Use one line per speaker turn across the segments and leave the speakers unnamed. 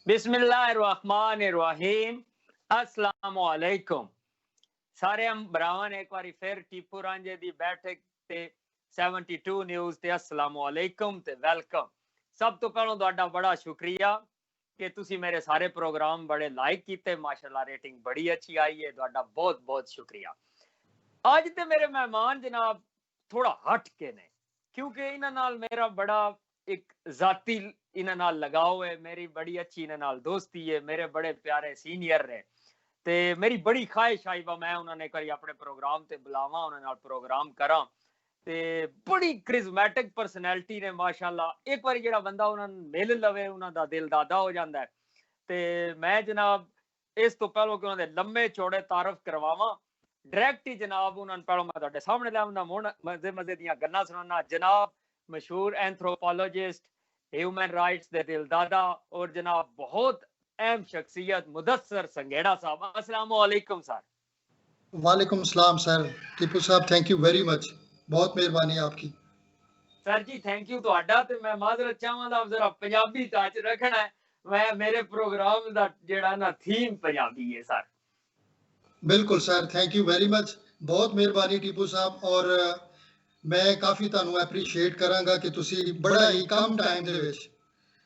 बिस्मिल्लाहिर्रहमानिर्रहीम। अस्सलाम वालेकुम सारे भरावां ने एक बारी फिर टीपू रांझे दी बैठक ते 72 न्यूज़ ते अस्सलाम वालेकुम ते वेलकम। सब तो पहलों तुहाडा बड़ा शुक्रिया कि तुसी मेरे सारे प्रोग्राम बड़े लाइक कीते, माशाल्लाह रेटिंग बड़ी अच्छी आई है, तुहाडा बहुत बहुत शुक्रिया। आज ते मेरे मेहमान जनाब थोड़ा हट के ने, क्योंकि इन्हां नाल मेरा बड़ा एक जाती इन्हां नाल लगाव है, मेरी बड़ी अच्छी इन्हां नाल दोस्ती है, मेरे बड़े प्यारे सीनियर ने ते मेरी बड़ी ख्वाहिश आई वा मैं उन्होंने करी अपने प्रोग्राम ते बुलावा, उन्हां नाल प्रोग्राम करा ते बड़ी क्रिजमैटिक पर्सनैलिटी ने माशाल्लाह। एक बार जेड़ा बंदा उन्हां मिल लवे उन्हां दा दिल दादा हो जांदा है। ते मैं जनाब इस तो पहलों कि उन्हां दे लम्बे चौड़े तारफ करवावा, डायरेक्ट ही जनाब उन्हां पहलों मैं तुहाडे सामने लिआवना मजे मजे दियां गल्लां सुनाना। जनाब मशहूर एंथ्रोपोलॉजिस्ट, ह्यूमन राइट्स दे दिल दादा और जनाब बहुत अहम शख्सियत मुदस्सर संघेड़ा साहब, अस्सलाम वालेकुम सर।
वालेकुम सलाम सर। टीपू साहब थैंक यू वेरी मच, बहुत मेहरबानी आपकी।
सर जी थैंक यू तुहाडा ते मैं माजरत चाहांगा जरा पंजाबी टच रखना है, मैं मेरे प्रोग्राम दा जेड़ा ना थीम पंजाबी है सर।
बिल्कुल sir, thank you very much, बहुत मेहरबानी टीपू साहब। और मैं काफ़ी ਤੁਹਾਨੂੰ ਐਪਰੀਸ਼ੀਏਟ ਕਰਾਂਗਾ ਕਿ ਤੁਸੀਂ ਬੜਾ ਹੀ ਕਮ ਟਾਈਮ ਦੇ ਵਿੱਚ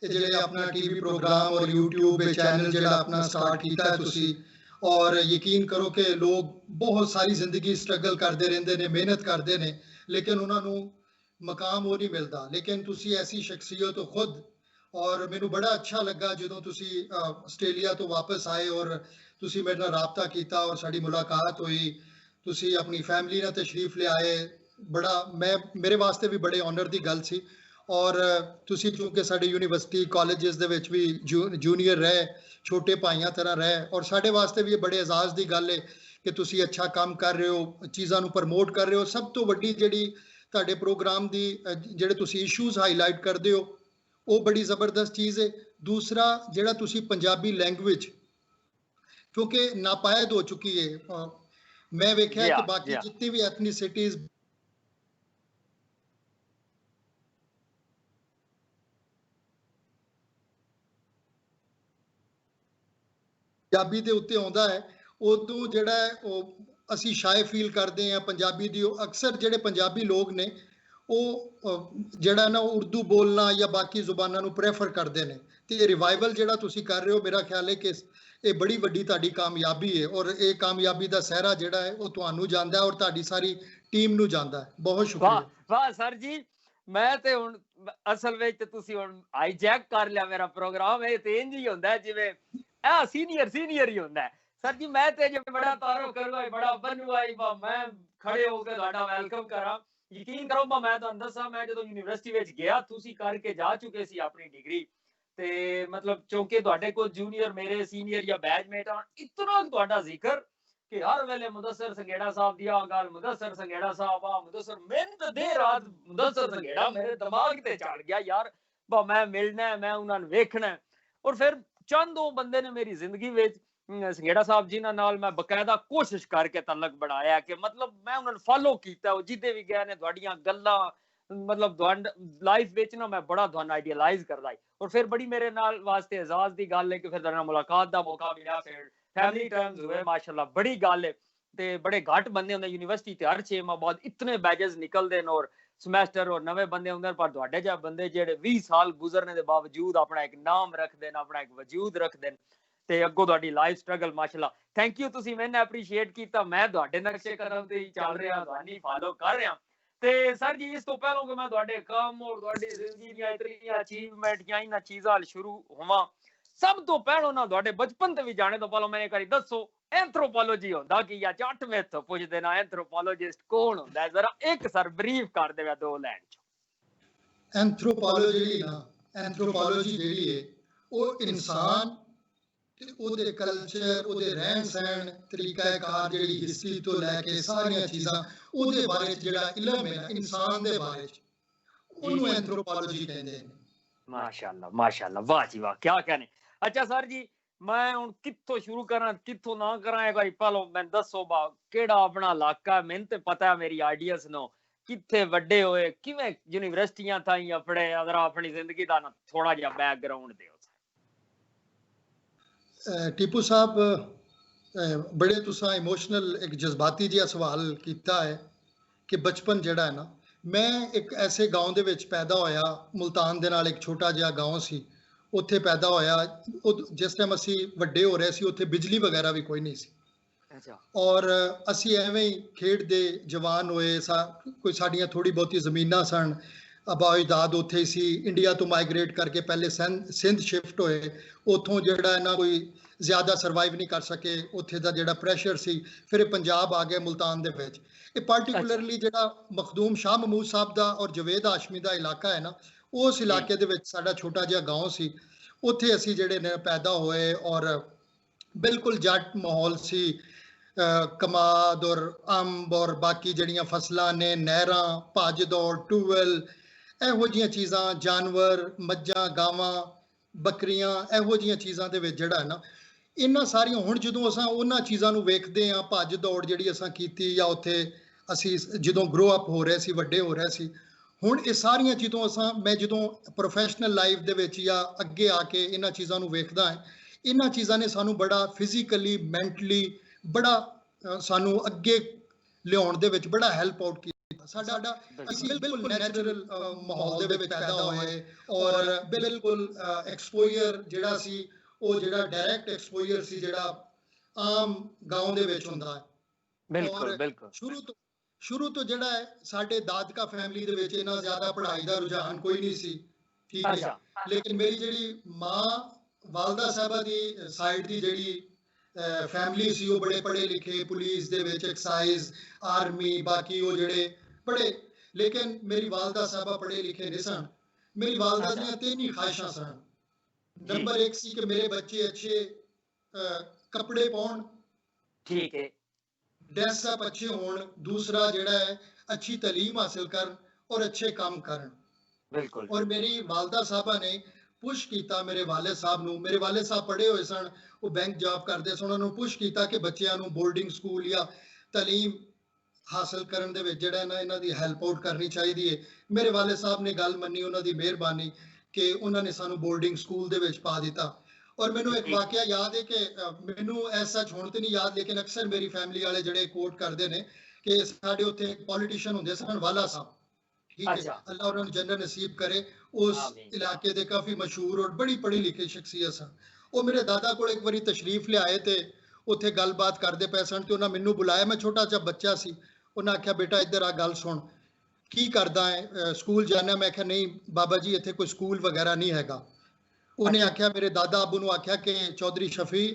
ਇਹ ਜਿਹੜੇ ਆਪਣਾ ਟੀਵੀ ਪ੍ਰੋਗਰਾਮ ਔਰ YouTube ਤੇ ਚੈਨਲ ਜਿਹੜਾ ਆਪਣਾ ਸਟਾਰਟ ਕੀਤਾ ਹੈ ਤੁਸੀਂ, ਔਰ ਯਕੀਨ ਕਰੋ ਕਿ ਲੋਕ ਬਹੁਤ ਸਾਰੀ ਜ਼ਿੰਦਗੀ ਸਟਰਗਲ ਕਰਦੇ ਰਹਿੰਦੇ ਨੇ, ਮਿਹਨਤ ਕਰਦੇ ਨੇ, ਲੇਕਿਨ ਉਹਨਾਂ ਨੂੰ ਮਕਾਮ ਉਹ ਨਹੀਂ ਮਿਲਦਾ। ਲੇਕਿਨ ਤੁਸੀਂ ਐਸੀ ਸ਼ਖਸੀਅਤ ਹੋ ਖੁਦ, ਔਰ ਮੈਨੂੰ ਬੜਾ ਅੱਛਾ ਲੱਗਾ ਜਦੋਂ ਤੁਸੀਂ ਆਸਟ੍ਰੇਲੀਆ ਤੋਂ ਵਾਪਸ ਆਏ ਔਰ ਤੁਸੀਂ ਮੇਰੇ ਨਾਲ ਰਾਬਤਾ ਕੀਤਾ ਔਰ ਸਾਡੀ ਮੁਲਾਕਾਤ ਹੋਈ, ਤੁਸੀਂ ਆਪਣੀ ਫੈਮਿਲੀ ਨਾਲ ਤਸ਼ਰੀਫ ਲਿਆਏ। ਬੜਾ ਮੇਰੇ ਵਾਸਤੇ ਵੀ ਬੜੇ ਆਨਰ ਦੀ ਗੱਲ ਸੀ। ਔਰ ਤੁਸੀਂ ਕਿਉਂਕਿ ਸਾਡੇ ਯੂਨੀਵਰਸਿਟੀ ਕਾਲਜਸ ਦੇ ਵਿੱਚ ਵੀ ਜੂਨੀਅਰ ਰਹੇ, ਛੋਟੇ ਭਾਈਆਂ ਤਰ੍ਹਾਂ ਰਹੇ, ਔਰ ਸਾਡੇ ਵਾਸਤੇ ਵੀ ਇਹ ਬੜੇ ਇਜ਼ਾਜ਼ ਦੀ ਗੱਲ ਹੈ ਕਿ ਤੁਸੀਂ ਅੱਛਾ ਕੰਮ ਕਰ ਰਹੇ ਹੋ, ਚੀਜ਼ਾਂ ਨੂੰ ਪ੍ਰਮੋਟ ਕਰ ਰਹੇ ਹੋ। ਸਭ ਤੋਂ ਵੱਡੀ ਜਿਹੜੀ ਤੁਹਾਡੇ ਪ੍ਰੋਗਰਾਮ ਦੀ ਜਿਹੜੇ ਤੁਸੀਂ ਇਸ਼ੂਜ਼ ਹਾਈਲਾਈਟ ਕਰਦੇ ਹੋ ਉਹ ਬੜੀ ਜ਼ਬਰਦਸਤ ਚੀਜ਼ ਹੈ। ਦੂਸਰਾ ਜਿਹੜਾ ਤੁਸੀਂ ਪੰਜਾਬੀ ਲੈਂਗੁਏਜ ਕਿਉਂਕਿ ਨਾਪਾਇਦ ਹੋ ਚੁੱਕੀ ਹੈ, ਮੈਂ ਵੇਖਿਆ ਕਿ ਬਾਕੀ ਜਿੰਨੀ ਵੀ ਐਥਨੀਸਿਟੀਜ਼ ਪੰਜਾਬੀ ਦੇ ਉੱਤੇ ਆਉਂਦਾ ਹੈ, ਉਦੋਂ ਜਿਹੜਾ ਹੈ ਉਹ ਅਸੀਂ ਸ਼ਾਇ ਫੀਲ ਕਰਦੇ ਹਾਂ ਪੰਜਾਬੀ ਦੀ। ਉਹ ਅਕਸਰ ਜਿਹੜੇ ਪੰਜਾਬੀ ਲੋਕ ਨੇ ਉਹ ਜਿਹੜਾ ਨਾ ਉਰਦੂ ਬੋਲਣਾ ਜਾਂ ਬਾਕੀ ਜ਼ੁਬਾਨਾਂ ਨੂੰ ਪ੍ਰੈਫਰ ਕਰਦੇ ਨੇ। ਤੇ ਇਹ ਰਿਵਾਈਵਲ ਜਿਹੜਾ ਤੁਸੀਂ ਕਰ ਰਹੇ ਹੋ, ਮੇਰਾ ਖਿਆਲ ਹੈ ਕਿ ਇਹ ਬੜੀ ਵੱਡੀ ਤੁਹਾਡੀ ਕਾਮਯਾਬੀ ਹੈ, ਔਰ ਇਹ ਕਾਮਯਾਬੀ ਦਾ ਸਿਹਰਾ ਜਿਹੜਾ ਹੈ ਉਹ ਤੁਹਾਨੂੰ ਜਾਂਦਾ ਔਰ ਤੁਹਾਡੀ ਸਾਰੀ ਟੀਮ ਨੂੰ ਜਾਂਦਾ ਹੈ। ਬਹੁਤ ਸ਼ੁਕਰੀਆ।
ਵਾਹ ਸਰ ਜੀ, ਮੈਂ ਤੇ ਹੁਣ ਅਸਲ ਵਿੱਚ ਤੁਸੀਂ ਹੁਣ ਹਾਈਜੈਕ ਕਰ ਲਿਆ ਮੇਰਾ ਪ੍ਰੋਗਰਾਮ। ਇਹ ਤੇ ਇੰਜ ਹੀ ਹੁੰਦਾ ਜਿਵੇਂ ਆ ਸੀਨੀਅਰ ਹੀ ਹੁੰਦਾ ਹੈ ਸਰ ਜੀ। ਮੈਂ ਤੇ ਜੇ ਬੜਾ ਤਾਰਫ ਕਰੂਗਾ, ਬੜਾ ਬਣੂਗਾ, ਮੈਂ ਖੜੇ ਹੋ ਕੇ ਤੁਹਾਡਾ ਵੈਲਕਮ ਕਰਾਂ। ਯਕੀਨ ਕਰੋ ਮੈਂ ਤੁਹਾਨੂੰ ਦੱਸਾਂ, ਮੈਂ ਜਦੋਂ ਯੂਨੀਵਰਸਿਟੀ ਵਿੱਚ ਗਿਆ, ਤੁਸੀਂ ਕਰਕੇ ਜਾ ਚੁੱਕੇ ਸੀ ਆਪਣੀ ਡਿਗਰੀ ਤੇ ਮਤਲਬ ਚੌਂਕੇ ਤੁਹਾਡੇ ਕੋਲ ਜੂਨੀਅਰ ਮੇਰੇ ਸੀਨੀਅਰ ਜਾਂ ਬੈਚਮੇਟ ਆ, ਇਤਨਾ ਤੁਹਾਡਾ ਜ਼ਿਕਰ कि हर वेले मुदस्सर संघेड़ा साहब दिया गल, मुदस्सर संघेड़ा साहब आ मुदस्सर, मेहनत दे रात मुदस्सर संघेड़ा मेरे दिमाग ते चढ़ गया यार, बा मैं मिलना है, मैं उन्हां नूं वेखना है। और फिर चंद वो बंदे ने मेरी जिंदगी विच संघेड़ा साहब जिन्हां नाल मैं बकायदा कोशिश करके तलक बनाया कि मतलब मैं उन्हां नूं फॉलो कीता, जिदे भी गए ने तुहाडीआं गल्लां मतलब लाइफ विच ना मैं बड़ा तुहानूं आइडियलाइज करदा। और फिर बड़ी मेरे नाल वास्ते एजाज दी गल है कि फिर तुहाडे नाल मुलाकात दा मौका मिलिया, फिर फैमिली टर्म्स हुए, माशाल्लाह बड़ी गल है। ते बड़े घट बंदे होंदे यूनिवर्सिटी ते हर 6 माह बाद इतने बैजेस निकलदे न और सेमेस्टर और नवे बंदे होंदे, पर तुहाडे जिहा बंदे जेहड़े 20 साल गुजरने दे बावजूद अपना एक नाम रखदे न, अपना एक वजूद रखदे न ते अग्गों तुहाडी लाइफ स्ट्रगल माशाल्लाह। थैंक यू, तुसीं मैनूं एप्रीशिएट कीता, मैं तुहाडे नक्शे कदम ते ही चल रहा, तुहानी फॉलो कर रहा। ते सर जी इस तो पहलों कि मैं तुहाडे काम और तुहाडी जिंदगी दियां इतनी अचीवमेंट या इन्हां चीज़ां शुरू होवां, सब तो पहलों ना तुहाडे बचपन ते भी जाने तो पहलों मैंने करी दसो एंथ्रोपोलॉजी होंदा की या जट में तो पुछदे ना एंथ्रोपोलॉजिस्ट कौन होंदा है, जरा एक सर ब्रीफ कर देवे दो लाइन च।
एंथ्रोपोलॉजी ना एंथ्रोपोलॉजी ਜਿਹੜੀ ਹੈ ਉਹ ਇਨਸਾਨ ਤੇ ਉਹਦੇ ਕਲਚਰ, ਉਹਦੇ ਰਹਿਣ ਸਹਿਣ, ਤਰੀਕਾਕਾਰ, ਜਿਹੜੀ ਹਿਸਟਰੀ ਤੋਂ ਲੈ ਕੇ ਸਾਰੀਆਂ ਚੀਜ਼ਾਂ ਉਹਦੇ ਬਾਰੇ ਜਿਹੜਾ ਇਲਮ ਹੈ ਨਾ ਇਨਸਾਨ ਦੇ ਬਾਰੇ ਚ, ਉਹਨੂੰ ਐਂਥ੍ਰੋਪੋਲॉजी ਕਹਿੰਦੇ ਨੇ।
माशाल्लाह माशाल्लाह, वाह जी वाह, क्या कहने। अच्छा सर जी मैं हुण कित्थों शुरू करा कित्थों ना करा, एक बारी पहलो मैं दसो बा केड़ा अपना इलाका, मैनूं ते पता है मेरी आइडियस नो कित्थे वड्डे होए, किवें यूनिवर्सिटियां ताईं अपने, अगर अपनी जिंदगी दा थोड़ा जिहा बैकग्राउंड दिओ।
टीपू साहब बड़े तुसा इमोशनल एक जज्बाती जिहा सवाल कीता है कि बचपन ਜਿਹੜਾ ਹੈ ਨਾ ਮੈਂ ਇੱਕ ਐਸੇ गांव ਦੇ ਵਿੱਚ ਪੈਦਾ ਹੋਇਆ ਮੁਲਤਾਨ ਦੇ ਨਾਲ ਇੱਕ ਛੋਟਾ ਜਿਹਾ गांव ਸੀ ਉੱਥੇ ਪੈਦਾ ਹੋਇਆ ਜਿਸ ਟਾਈਮ ਅਸੀਂ ਵੱਡੇ ਹੋ ਰਹੇ ਸੀ ਉੱਥੇ ਬਿਜਲੀ ਵਗੈਰਾ ਵੀ ਕੋਈ ਨਹੀਂ ਸੀ
ਅੱਛਾ
ਔਰ ਅਸੀਂ ਐਵੇਂ ਹੀ ਖੇਡਦੇ ਜਵਾਨ ਹੋਏ ਕੋਈ ਸਾਡੀਆਂ ਥੋੜੀ ਬਹੁਤੀ ਜ਼ਮੀਨਾਂ ਸਨ ਅਬਾ ਅਜਦਾਦ ਉੱਥੇ ਸੀ ਇੰਡੀਆ ਤੋਂ ਮਾਈਗ੍ਰੇਟ ਕਰਕੇ ਪਹਿਲੇ ਸਿੰਧ ਸ਼ਿਫਟ ਹੋਏ ਉੱਥੋਂ ਜਿਹੜਾ ਹੈ ਨਾ ਕੋਈ ਜ਼ਿਆਦਾ ਸਰਵਾਈਵ ਨਹੀਂ ਕਰ ਸਕੇ ਉੱਥੇ ਦਾ ਜਿਹੜਾ ਪ੍ਰੈਸ਼ਰ ਸੀ ਫਿਰ ਇਹ ਪੰਜਾਬ ਆ ਗਿਆ ਮੁਲਤਾਨ ਦੇ ਵਿੱਚ ਇਹ ਪਾਰਟਿਕੂਲਰਲੀ ਜਿਹੜਾ ਮਖਦੂਮ ਸ਼ਾਹ ਮਹਿਮੂਦ ਸਾਹਿਬ ਦਾ ਔਰ ਜਵੇਦ ਹਾਸ਼ਮੀ ਦਾ ਇਲਾਕਾ ਹੈ ਨਾ ਉਸ ਇਲਾਕੇ ਦੇ ਵਿੱਚ ਸਾਡਾ ਛੋਟਾ ਜਿਹਾ گاؤں ਸੀ ਉੱਥੇ ਅਸੀਂ ਜਿਹੜੇ ਨੇ ਪੈਦਾ ਹੋਏ ਔਰ ਬਿਲਕੁਲ ਜੱਟ ਮਾਹੌਲ ਸੀ ਕਮਾਦ ਔਰ ਅੰਬ ਔਰ ਬਾਕੀ ਜਿਹੜੀਆਂ ਫਸਲਾਂ ਨੇ ਨਹਿਰਾਂ ਭੱਜ ਦੌੜ ਟੂਵੈਲ ਇਹੋ ਜਿਹੀਆਂ ਚੀਜ਼ਾਂ ਜਾਨਵਰ ਮੱਝਾਂ ਗਾਵਾਂ ਬੱਕਰੀਆਂ ਇਹੋ ਜਿਹੀਆਂ ਚੀਜ਼ਾਂ ਦੇ ਵਿੱਚ ਜਿਹੜਾ ਹੈ ਨਾ ਇਹਨਾਂ ਸਾਰੀਆਂ ਹੁਣ ਜਦੋਂ ਅਸਾਂ ਉਹਨਾਂ ਚੀਜ਼ਾਂ ਨੂੰ ਵੇਖਦੇ ਹਾਂ ਭੱਜ ਦੌੜ ਜਿਹੜੀ ਅਸਾਂ ਕੀਤੀ ਜਾਂ ਉੱਥੇ ਅਸੀਂ ਜਦੋਂ ਗਰੋ ਅਪ ਹੋ ਰਹੇ ਸੀ ਵੱਡੇ ਹੋ ਰਹੇ ਸੀ ਹੁਣ ਇਹ ਸਾਰੀਆਂ ਜਦੋਂ ਮੈਂ ਜਦੋਂ ਪ੍ਰੋਫੈਸ਼ਨਲ ਲਾਈਫ ਦੇ ਵਿੱਚ ਜਾਂ ਅੱਗੇ ਆ ਕੇ ਇਹਨਾਂ ਚੀਜ਼ਾਂ ਨੂੰ ਵੇਖਦਾ ਹਾਂ ਇਹਨਾਂ ਚੀਜ਼ਾਂ ਨੇ ਸਾਨੂੰ ਬੜਾ ਫਿਜ਼ੀਕਲੀ ਮੈਂਟਲੀ ਬੜਾ ਸਾਨੂੰ ਅੱਗੇ ਲਿਆਉਣ ਦੇ ਵਿੱਚ ਬੜਾ ਹੈਲਪ ਆਊਟ ਕੀਤਾ ਸਾਡਾ ਅਸੀਂ ਬਿਲਕੁਲ ਨੈਚੁਰਲ ਮਾਹੌਲ ਦੇ ਵਿੱਚ ਪੈਦਾ ਹੋਏ ਔਰ ਬਿਲਕੁਲ ਐਕਸਪੋਜ਼ਰ ਜਿਹੜਾ ਸੀ ਉਹ ਜਿਹੜਾ ਡਾਇਰੈਕਟ ਐਕਸਪੋਜ਼ਰ ਸੀ ਜਿਹੜਾ ਆਮ گاؤں ਦੇ ਵਿੱਚ ਹੁੰਦਾ ਹੈ
ਬਿਲਕੁਲ ਬਿਲਕੁਲ
ਸ਼ੁਰੂ ਤੋਂ ਜਿਹੜਾ ਹੈ ਸਾਡੇ ਦਾਦਕਾ ਫੈਮਿਲੀ ਦੇ ਵਿੱਚ ਇਹਨਾਂ ਜ਼ਿਆਦਾ ਪੜ੍ਹਾਈ ਦਾ ਰੁਝਾਨ ਕੋਈ ਨਹੀਂ ਸੀ ਠੀਕ ਹੈ ਲੇਕਿਨ ਮੇਰੀ ਜਿਹੜੀ ਮਾਂ ਵਾਲਦਾ ਸਾਹਿਬਾ ਦੀ ਸਾਈਡ ਦੀ ਜਿਹੜੀ ਫੈਮਿਲੀ ਸੀ ਉਹ ਬੜੇ ਪੜ੍ਹੇ ਲਿਖੇ ਪੁਲਿਸ ਦੇ ਵਿੱਚ ਐਕਸਾਈਜ਼ ਆਰਮੀ ਬਾਕੀ ਉਹ ਜਿਹੜੇ ਪੜ੍ਹੇ ਲੇਕਿਨ ਮੇਰੀ ਵਾਲਦਾ ਸਾਹਿਬਾ ਪੜ੍ਹੇ ਲਿਖੇ ਨਹੀਂ ਸਨ ਮੇਰੀ ਵਾਲਦਾ ਦੀਆਂ ਤਿੰਨ ਹੀ ਖਾਹਿਸ਼ਾਂ ਸਨ नंबर 1 सी कि मेरे बच्चे अच्छे कपड़े पाउन
ठीक है
ड्रेस अप अच्छे होन दूसरा जेड़ा है अच्छी तालीम हासिल करन और अच्छे काम करन
बिल्कुल
और मेरी वालदा साहबा ने पुश कीता मेरे वालिद साहब नूं मेरे वालिद साहब पढ़े हुए सन वो बैंक जॉब करदे सन उन्हां नूं पुश कीता कि बच्चियां नूं बोर्डिंग स्कूल या तालीम हासिल करन दे विच जेड़ा ना इन्हां दी हेल्प आउट करनी चाहिदी है मेरे वालिद साहब ने गल मन्नी उन्हां दी मेहरबानी कि उन्होंने सानू बोर्डिंग स्कूल दे विच पा दिता और मैनू एक वाकया याद है कि मैनू ऐसा हुण ते नहीं याद लेकिन अक्सर मेरी फैमिली वाले जिहड़े कोट करते हैं कि साडे उत्थे एक पॉलिटिशियन हुंदे सन वाला साहब ठीक है अल्लाह उन्होंने जन्नत नसीब करे उस इलाके दे काफी मशहूर और बड़ी पढ़ी लिखी शख्सियत सन वो मेरे दादा को एक बारी तशरीफ लियाए ते उत्थे गलबात करते पे सन ते उन्हां मैनू बुलाया मैं छोटा जिहा बच्चा सी उन्हां आख्या बेटा इधर आ गल सुन की करदा है स्कूल जाना मैं आख्या नहीं बाबा जी इत्थे कोई स्कूल वगैरह नहीं हैगा उन्हें आख्या मेरे दादा अबू नूं आख्या कि चौधरी शफी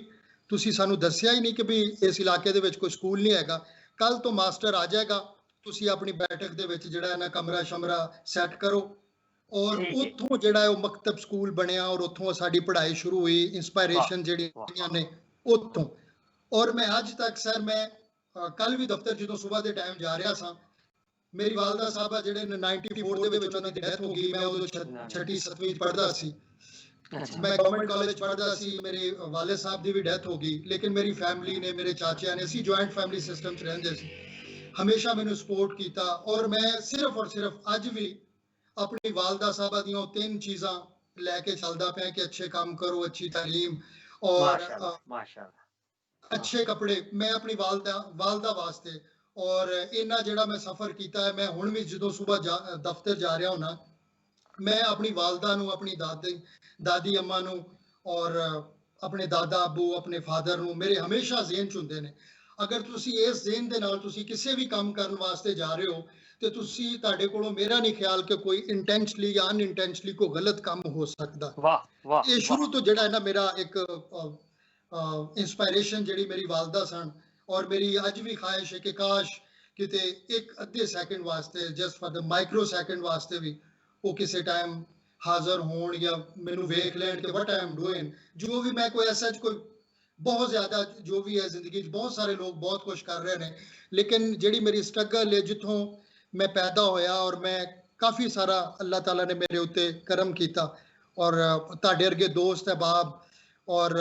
तुसी सानू दस्सिया ही नहीं कि भी इस इलाके दे विच कोई स्कूल नहीं हैगा कल तो मास्टर आ जाएगा तुसी अपनी बैठक दे विच जिहड़ा है ना कमरा शमरा सैट करो और उत्थों जिहड़ा है मकतब स्कूल बनिया और उत्थों साडी पढ़ाई शुरू हुई इंस्पायरेशन जिहड़ियां ने उत्थों और मैं अज तक सर मैं कल भी दफ्तर जो सुबह के टाइम जा रहा सा मेरी वालदा साहबा जिहड़े 94 ਦੇ ਵਿੱਚ ਉਹਨਾਂ ਦੀ ਡੈਥ ਹੋ ਗਈ ਮੈਂ ਉਦੋਂ 6ਵੀਂ 7ਵੀਂ ਪੜ੍ਹਦਾ ਸੀ मैं गवर्नमेंट कॉलेज पढ़दा सी मेरे वालिद साहब ਦੀ ਵੀ ਡੈਥ ਹੋ ਗਈ लेकिन मेरी फैमिली ने मेरे चाचिया ने ਅਸੀਂ जॉइंट फैमिली सिस्टम ਚ ਰਹਿੰਦੇ ਸੀ हमेशा मैनू सपोर्ट किया और मैं सिर्फ और सिर्फ अज भी अपनी वालदा साहबा ਦੀਆਂ तीन चीज़ां लैके चलदा पिया कि अच्छे काम करो अच्छी तालीम और माशाअल्लाह अच्छे कपड़े मैं अपनी वालदा वास्ते और इन्ना जिहड़ा मैं सफर किया है मैं हुण भी जो सुबह दफ्तर जा रहा होना मैं अपनी वालदा नूं अपनी दादी अम्मा नूं और अपने दादा अबू अपने फादर नूं मेरे हमेशा ज़हन च हुंदे ने अगर तुसी इस ज़हन दे नाल तुसी किसी भी काम करन वास्ते जा रहे हो तो तुसी तुहाडे कोलों मेरा नहीं ख्याल कि कोई इंटेंशनली या अनइंटेंशनली कोई गलत काम हो सकदा वाह वाह ये शुरू तो जिहड़ा है ना मेरा एक इंस्पायरेशन जिहड़ी मेरी वालदा सन और मेरी अज भी ख्वाहिश है कि काश किते एक अद्धे सैकंड वास्ते just for the micro second वास्ते भी वो किसी टाइम हाजिर होण या मैनू वेख लैण कि व्हाट आई एम डूइंग जो भी मैं कोई ऐसा कोई बहुत ज्यादा जो भी है जिंदगी बहुत सारे लोग बहुत कुछ कर रहे हैं लेकिन जिहड़ी मेरी स्ट्रगल है जिथों मैं पैदा होया और मैं काफ़ी सारा अल्लाह ताला ने मेरे उत्ते करम किया और तुहाडे अरगे दोस्त अहबाब और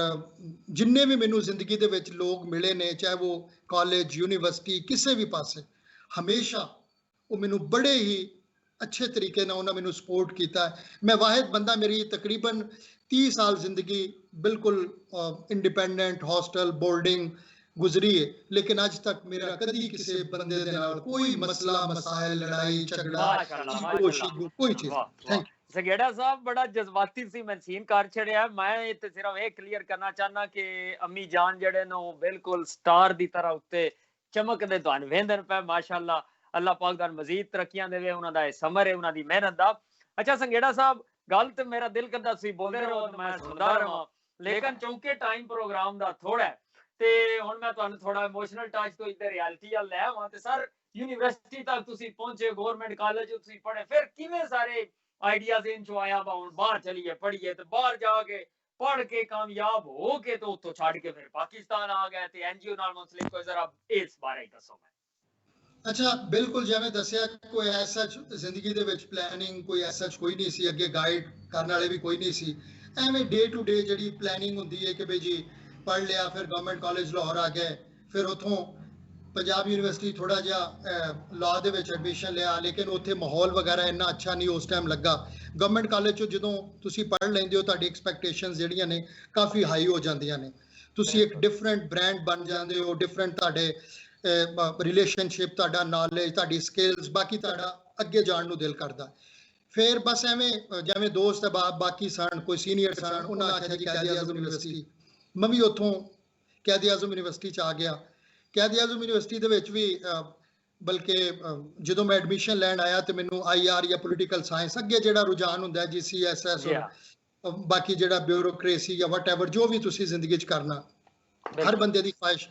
जिन्ने भी मैनू जिंदगी दे विच लोग मिले ने चाहे वो कॉलेज यूनिवर्सिटी किसी भी पासे हमेशा वो मैनू बड़े ही अच्छे तरीके ਨਾਲ ਉਹਨਾਂ ਮੈਨੂੰ ਸਪੋਰਟ ਕੀਤਾ। ਮੈਂ ਵਾਹਿਦ ਬੰਦਾ, ਮੇਰੀ ਤਕਰੀਬਨ 30 ਸਾਲ ਜ਼ਿੰਦਗੀ ਬਿਲਕੁਲ ਇੰਡੀਪੈਂਡੈਂਟ ਹੌਸਟਲ ਬੋਰਡਿੰਗ ਗੁਜ਼ਰੀ ਹੈ, ਲੇਕਿਨ ਅੱਜ ਤੱਕ ਮੇਰਾ ਕਦੀ ਕਿਸੇ ਬੰਦੇ ਦੇ ਨਾਲ ਕੋਈ ਮਸਲਾ ਮਸਾਇਲ ਲੜਾਈ ਝਗੜਾ ਕੋਈ ਚੀਜ਼। Thank you.
ਸੰਘੇੜਾ ਸਾਹਿਬ ਬੜਾ ਜਜ਼ਬਾਤੀ ਸੀ, ਮੈਂ ਸੀਨ ਕਰ ਛੜਿਆ। ਮੈਂ ਇੱਥੇ ਸਿਰਫ ਇਹ ਕਲੀਅਰ ਕਰਨਾ ਚਾਹਨਾ ਕਿ ਅੰਮੀ ਜਾਨ ਜਿਹੜੇ ਨੇ ਉਹ ਬਿਲਕੁਲ ਸਟਾਰ ਦੀ ਤਰ੍ਹਾਂ ਉੱਤੇ ਚਮਕਦੇ ਤੁਹਾਨੂੰ ਵੇਂਦਨ ਪਏ, ਮਾਸ਼ਾਅੱਲਾ। ਅੱਲਾਹ ਪਾਕ ਤੁਹਾਨੂੰ ਮਜ਼ੀਦ ਤਰੱਕੀਆਂ ਦੇਵੇ, ਉਹਨਾਂ ਦਾ ਇਹ ਸਮਰ ਹੈ, ਉਹਨਾਂ ਦੀ ਮਿਹਨਤ ਦਾ। ਅੱਛਾ ਸੰਘੇੜਾ ਸਾਹਿਬ, ਗੱਲ ਤੇ ਮੇਰਾ ਦਿਲ ਕਰਦਾ ਤੁਸੀਂ ਬੋਲਦੇ ਰਹੋ ਤੇ ਮੈਂ ਸੁਣਦਾ ਰਹਾਂ, ਲੇਕਿਨ ਚੌਂਕੇ ਟਾਈਮ ਪ੍ਰੋਗਰਾਮ ਦਾ ਥੋੜਾ ਤੇ ਹੁਣ ਮੈਂ ਤੁਹਾਨੂੰ ਥੋੜਾ ਇਮੋਸ਼ਨਲ ਟੱਚ ਤੋਂ ਇੱਧਰ ਰਿਐਲਿਟੀ ਵੱਲ ਲੈ ਆਵਾਂ। ਤੇ ਸਰ ਯੂਨੀਵਰਸਿਟੀ ਤੱਕ ਤੁਸੀਂ ਪਹੁੰਚੇ, ਗਵਰਨਮੈਂਟ ਕਾਲਜ ਤੁਸੀਂ ਪੜ੍ਹੇ, ਫਿਰ ਕਿਵੇਂ ਸਾਰੇ ਆਈਡੀਆਜ਼ ਇਨ ਚੋਂ ਆਇਆ ਵਾ ਹੁਣ ਬਾਹਰ ਚਲੀਏ ਪੜ੍ਹੀਏ, ਤੇ ਬਾਹਰ ਜਾ ਕੇ ਪੜ੍ਹ ਕੇ ਕਾਮਯਾਬ ਹੋ ਕੇ ਤੇ ਉੱਥੋਂ ਛੱਡ ਕੇ ਫਿਰ ਪਾਕਿਸਤਾਨ ਆ ਗਏ ਤੇ ਐਨਜੀਓ ਨਾਲ ਮੁੰਸਲਿਕ ਹੋਏ, ਜ਼ਰਾ ਇਸ ਬਾਰੇ ਦੱਸੋ।
ਅੱਛਾ, ਬਿਲਕੁਲ ਜਿਵੇਂ ਦੱਸਿਆ, ਕੋਈ ਐਸਾ ਜ਼ਿੰਦਗੀ ਦੇ ਵਿੱਚ ਪਲੈਨਿੰਗ ਕੋਈ ਐਸਾ ਕੋਈ ਨਹੀਂ ਸੀ, ਅੱਗੇ ਗਾਈਡ ਕਰਨ ਵਾਲੇ ਵੀ ਕੋਈ ਨਹੀਂ ਸੀ। ਐਵੇਂ ਡੇ ਟੂ ਡੇ ਜਿਹੜੀ ਪਲੈਨਿੰਗ ਹੁੰਦੀ ਹੈ ਕਿ ਬਈ ਜੀ ਪੜ੍ਹ ਲਿਆ, ਫਿਰ ਗਵਰਨਮੈਂਟ ਕਾਲਜ ਲਾਹੌਰ ਆ ਗਏ, ਫਿਰ ਉੱਥੋਂ ਪੰਜਾਬ ਯੂਨੀਵਰਸਿਟੀ ਥੋੜਾ ਜਿਹਾ ਲਾਅ ਦੇ ਵਿੱਚ ਐਡਮਿਸ਼ਨ ਲਿਆ, ਲੇਕਿਨ ਉੱਥੇ ਮਾਹੌਲ ਵਗੈਰਾ ਇੰਨਾ ਅੱਛਾ ਨਹੀਂ ਉਸ ਟਾਈਮ ਲੱਗਾ। ਗਵਰਨਮੈਂਟ ਕਾਲਜ 'ਚੋਂ ਜਦੋਂ ਤੁਸੀਂ ਪੜ੍ਹ ਲੈਂਦੇ ਹੋ, ਤੁਹਾਡੀ ਐਕਸਪੈਕਟੇਸ਼ਨਸ ਜਿਹੜੀਆਂ ਨੇ ਕਾਫੀ ਹਾਈ ਹੋ ਜਾਂਦੀਆਂ ਨੇ, ਤੁਸੀਂ ਇੱਕ ਡਿਫਰੈਂਟ ਬ੍ਰਾਂਡ ਬਣ ਜਾਂਦੇ ਹੋ, ਡਿਫਰੈਂਟ ਤੁਹਾਡੇ ਰਿਲੇਸ਼ਨਸ਼ਿਪ, ਤੁਹਾਡਾ ਨੌਲੇਜ, ਤੁਹਾਡੀ ਸਕਿੱਲਸ, ਬਾਕੀ ਤੁਹਾਡਾ ਅੱਗੇ ਜਾਣ ਨੂੰ ਦਿਲ ਕਰਦਾ। ਫਿਰ ਬਸ ਐਵੇਂ ਜਿਵੇਂ ਦੋਸਤ ਬਾਕੀ ਸਨ, ਕੋਈ ਸੀਨੀਅਰ ਸਨ, ਉਹਨਾਂ ਆਖਿਆ ਜੀ ਕਾਇਦ ਆਜ਼ਮ ਯੂਨੀਵਰਸਿਟੀ, ਮੈਂ ਵੀ ਉੱਥੋਂ ਕਾਇਦ ਆਜ਼ਮ ਯੂਨੀਵਰਸਿਟੀ 'ਚ ਆ ਗਿਆ। ਕਾਇਦ ਆਜ਼ਮ ਯੂਨੀਵਰਸਿਟੀ ਦੇ ਵਿੱਚ ਵੀ ਬਲਕਿ ਜਦੋਂ ਮੈਂ ਐਡਮਿਸ਼ਨ ਲੈਣ ਆਇਆ ਤੇ ਮੈਨੂੰ IR ਜਾਂ ਪੋਲੀਟੀਕਲ ਸਾਇੰਸ, ਅੱਗੇ ਜਿਹੜਾ ਰੁਝਾਨ ਹੁੰਦਾ GCSS ਬਾਕੀ ਜਿਹੜਾ ਬਿਊਰੋਕ੍ਰੇਸੀ ਜਾਂ ਵਟਐਵਰ ਜੋ ਵੀ ਤੁਸੀਂ ਜ਼ਿੰਦਗੀ 'ਚ ਕਰਨਾ, ਹਰ ਬੰਦੇ ਦੀ ਖੁਆਇਸ਼।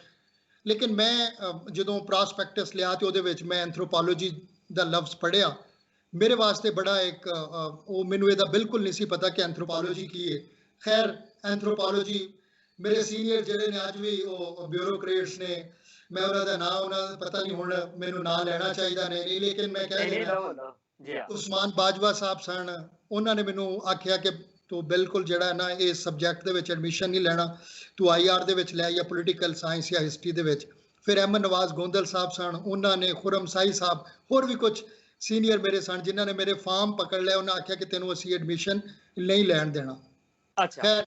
ਲੇਕਿਨ ਮੈਂ ਜਦੋਂ ਪ੍ਰੋਸਪੈਕਟਸ ਲਿਆ ਤੇ ਉਹਦੇ ਵਿੱਚ ਮੈਂ ਐਂਥਰੋਪੋਲੋਜੀ ਦਾ ਲਫ਼ਜ਼ ਪੜ੍ਹਿਆ, ਮੇਰੇ ਵਾਸਤੇ ਬੜਾ ਇੱਕ ਉਹ ਮੈਨੂੰ ਇਹਦਾ ਬਿਲਕੁਲ ਨਹੀਂ ਸੀ ਪਤਾ ਕਿ ਐਂਥਰੋਪੋਲੋਜੀ ਕੀ ਹੈ। ਖੈਰ ਐਂਥਰੋਪੋਲੋਜੀ ਮੇਰੇ ਸੀਨੀਅਰ ਜਿਹੜੇ ਨੇ ਅੱਜ ਵੀ ਉਹ ਬਿਊਰੋਕਰੇਟਸ ਨੇ, ਮੈਂ ਉਹਨਾਂ ਦਾ ਨਾਂ ਉਹਨਾਂ ਦਾ ਪਤਾ ਨਹੀਂ ਹੁਣ ਮੈਨੂੰ ਨਾਂ ਲੈਣਾ ਚਾਹੀਦਾ ਨਹੀਂ, ਲੇਕਿਨ ਮੈਂ ਕਹਿ ਰਿਹਾ ਉਸਮਾਨ ਬਾਜਵਾ ਸਾਹਿਬ ਸਨ, ਉਹਨਾਂ ਨੇ ਮੈਨੂੰ ਆਖਿਆ ਕਿ ਤੂੰ ਬਿਲਕੁਲ ਜਿਹੜਾ ਨਾ ਇਸ ਸਬਜੈਕਟ ਦੇ ਵਿੱਚ ਐਡਮਿਸ਼ਨ ਨਹੀਂ ਲੈਣਾ, ਤੂੰ IR ਦੇ ਵਿੱਚ ਲੈ ਜਾਂ ਪੋਲੀਟੀਕਲ ਸਾਇੰਸ ਜਾਂ ਹਿਸਟਰੀ ਦੇ ਵਿੱਚ। ਫਿਰ ਅਹਿਮਦ ਨਵਾਜ਼ ਗੋਂਦਲ ਸਾਹਿਬ ਸਨ, ਉਹਨਾਂ ਨੇ, ਖੁਰਮ ਸਾਈ ਸਾਹਿਬ, ਹੋਰ ਵੀ ਕੁਝ ਸੀਨੀਅਰ ਮੇਰੇ ਸਨ ਜਿਨ੍ਹਾਂ ਨੇ ਮੇਰੇ ਫਾਰਮ ਪਕੜ ਲਿਆ, ਉਹਨਾਂ ਆਖਿਆ ਕਿ ਤੈਨੂੰ ਅਸੀਂ ਐਡਮਿਸ਼ਨ ਨਹੀਂ ਲੈਣ ਦੇਣਾ। ਖੈਰ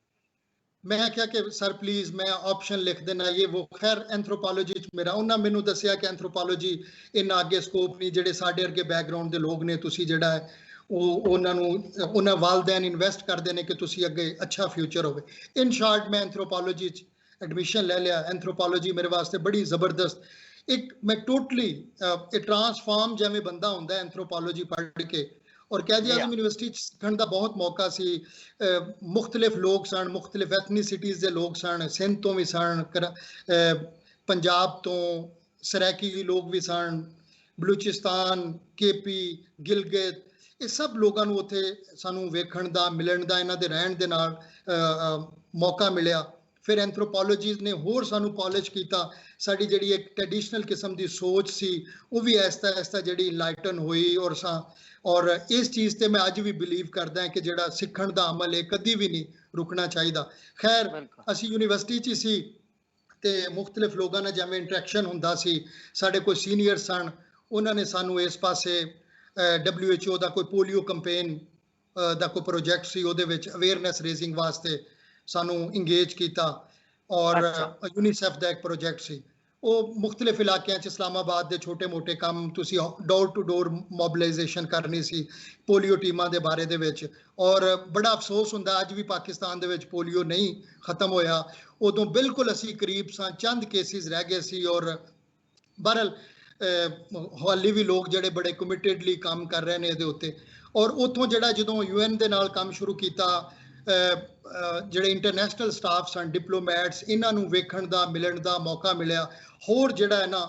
ਮੈਂ ਆਖਿਆ ਕਿ ਸਰ ਪਲੀਜ਼ ਮੈਂ ਆਪਸ਼ਨ ਲਿਖ ਦੇਣਾ ਇਹ ਉਹ। ਖੈਰ ਐਂਥਰੋਪੋਲੋਜੀ 'ਚ ਮੇਰਾ, ਉਹਨਾਂ ਮੈਨੂੰ ਦੱਸਿਆ ਕਿ ਐਂਥਰੋਪੋਲੋਜੀ ਇੰਨਾ ਅੱਗੇ ਸਕੋਪ ਨਹੀਂ, ਜਿਹੜੇ ਸਾਡੇ ਵਰਗੇ ਬੈਕਗ੍ਰਾਉਂਡ ਦੇ ਲੋਕ ਨੇ, ਤੁਸੀਂ ਜਿਹੜਾ ਹੈ ਉਹ ਉਹਨਾਂ ਵਾਲਦੈਨ ਇਨਵੈਸਟ ਕਰਦੇ ਨੇ ਕਿ ਤੁਸੀਂ ਅੱਗੇ ਅੱਛਾ ਫਿਊਚਰ ਹੋਵੇ। ਇਨ ਸ਼ਾਰਟ ਮੈਂ ਐਂਥਰੋਪੋਲੋਜੀ 'ਚ ਐਡਮਿਸ਼ਨ ਲੈ ਲਿਆ। ਐਂਥਰੋਪੋਲੋਜੀ ਮੇਰੇ ਵਾਸਤੇ ਬੜੀ ਜ਼ਬਰਦਸਤ ਇੱਕ, ਮੈਂ ਟੋਟਲੀ ਇਹ ਟਰਾਂਸਫਾਰਮ ਜਿਵੇਂ ਬੰਦਾ ਹੁੰਦਾ ਐਂਥਰੋਪੋਲੋਜੀ ਪੜ੍ਹ ਕੇ। ਔਰ ਕਾਇਦ ਆਜ਼ਮ ਯੂਨੀਵਰਸਿਟੀ 'ਚ ਸਿੱਖਣ ਦਾ ਬਹੁਤ ਮੌਕਾ ਸੀ। ਮੁਖਤਲਿਫ ਲੋਕ ਸਨ, ਮੁਖਤਲਿਫ ਐਥਨੀਸਿਟੀਜ਼ ਦੇ ਲੋਕ ਸਨ, ਸਿੰਧ ਤੋਂ ਵੀ ਸਨ, ਪੰਜਾਬ ਤੋਂ ਸਰਾਇਕੀ ਲੋਕ ਵੀ ਸਨ, ਬਲੂਚਿਸਤਾਨ, KP, ਗਿਲਗਿਤ, ਇਹ ਸਭ ਲੋਕਾਂ ਨੂੰ ਉੱਥੇ ਸਾਨੂੰ ਵੇਖਣ ਦਾ, ਮਿਲਣ ਦਾ, ਇਹਨਾਂ ਦੇ ਰਹਿਣ ਦੇ ਨਾਲ ਮੌਕਾ ਮਿਲਿਆ। ਫਿਰ ਐਂਥਰੋਪੋਲੋਜੀ ਨੇ ਹੋਰ ਸਾਨੂੰ ਪੋਲਿਸ਼ ਕੀਤਾ, ਸਾਡੀ ਜਿਹੜੀ ਇੱਕ ਟ੍ਰੈਡੀਸ਼ਨਲ ਕਿਸਮ ਦੀ ਸੋਚ ਸੀ ਉਹ ਵੀ ਐਸਤਾ ਜਿਹੜੀ ਲਾਈਟਨ ਹੋਈ। ਔਰ ਇਸ ਚੀਜ਼ ਤੇ ਮੈਂ ਅੱਜ ਵੀ ਬਿਲੀਵ ਕਰਦਾ ਕਿ ਜਿਹੜਾ ਸਿੱਖਣ ਦਾ ਅਮਲ ਹੈ ਕਦੀ ਵੀ ਨਹੀਂ ਰੁਕਣਾ ਚਾਹੀਦਾ। ਖੈਰ ਅਸੀਂ ਯੂਨੀਵਰਸਿਟੀ 'ਚ ਸੀ ਤੇ ਮੁਖਤਲਿਫ ਲੋਕਾਂ ਨਾਲ ਜਿਵੇਂ ਇੰਟਰੈਕਸ਼ਨ ਹੁੰਦਾ ਸੀ, ਸਾਡੇ ਕੋਈ ਸੀਨੀਅਰ ਸਨ, ਉਹਨਾਂ ਨੇ ਸਾਨੂੰ ਇਸ ਪਾਸੇ WHO ਦਾ ਕੋਈ ਪੋਲੀਓ ਕੰਪੇਨ ਦਾ ਕੋਈ ਪ੍ਰੋਜੈਕਟ ਸੀ, ਉਹਦੇ ਵਿੱਚ ਅਵੇਅਰਨੈਸ ਰੇਜ਼ਿੰਗ ਵਾਸਤੇ ਸਾਨੂੰ ਇੰਗੇਜ ਕੀਤਾ। ਔਰ UNICEF ਦਾ ਇੱਕ ਪ੍ਰੋਜੈਕਟ ਸੀ, ਉਹ ਮੁਖਤਲਿਫ ਇਲਾਕਿਆਂ 'ਚ ਇਸਲਾਮਾਬਾਦ ਦੇ ਛੋਟੇ-ਮੋਟੇ ਕੰਮ, ਤੁਸੀਂ ਡੋਰ ਟੂ ਡੋਰ ਮੋਬਿਲਾਈਜੇਸ਼ਨ ਕਰਨੀ ਸੀ ਪੋਲੀਓ ਟੀਮਾਂ ਦੇ ਬਾਰੇ ਦੇ ਵਿੱਚ। ਔਰ ਬੜਾ ਅਫਸੋਸ ਹੁੰਦਾ ਅੱਜ ਵੀ ਪਾਕਿਸਤਾਨ ਦੇ ਵਿੱਚ ਪੋਲੀਓ ਨਹੀਂ ਖਤਮ ਹੋਇਆ। ਉਦੋਂ ਬਿਲਕੁਲ ਅਸੀਂ ਕਰੀਬ ਸਾਂ, ਚੰਦ ਕੇਸਿਸ ਰਹਿ ਗਏ ਸੀ। ਔਰ ਬਹਰਹਾਲ ਹਾਲੇ ਵੀ ਲੋਕ ਜਿਹੜੇ ਬੜੇ ਕਮਿਟਡਲੀ ਕੰਮ ਕਰ ਰਹੇ ਨੇ ਇਹਦੇ ਉੱਤੇ। ਔਰ ਉੱਥੋਂ ਜਿਹੜਾ ਜਦੋਂ UN ਦੇ ਨਾਲ ਕੰਮ ਸ਼ੁਰੂ ਕੀਤਾ, ਜਿਹੜੇ ਇੰਟਰਨੈਸ਼ਨਲ ਸਟਾਫ ਸਨ, ਡਿਪਲੋਮੈਟਸ, ਇਹਨਾਂ ਨੂੰ ਵੇਖਣ ਦਾ, ਮਿਲਣ ਦਾ ਮੌਕਾ ਮਿਲਿਆ। ਹੋਰ ਜਿਹੜਾ ਹੈ ਨਾ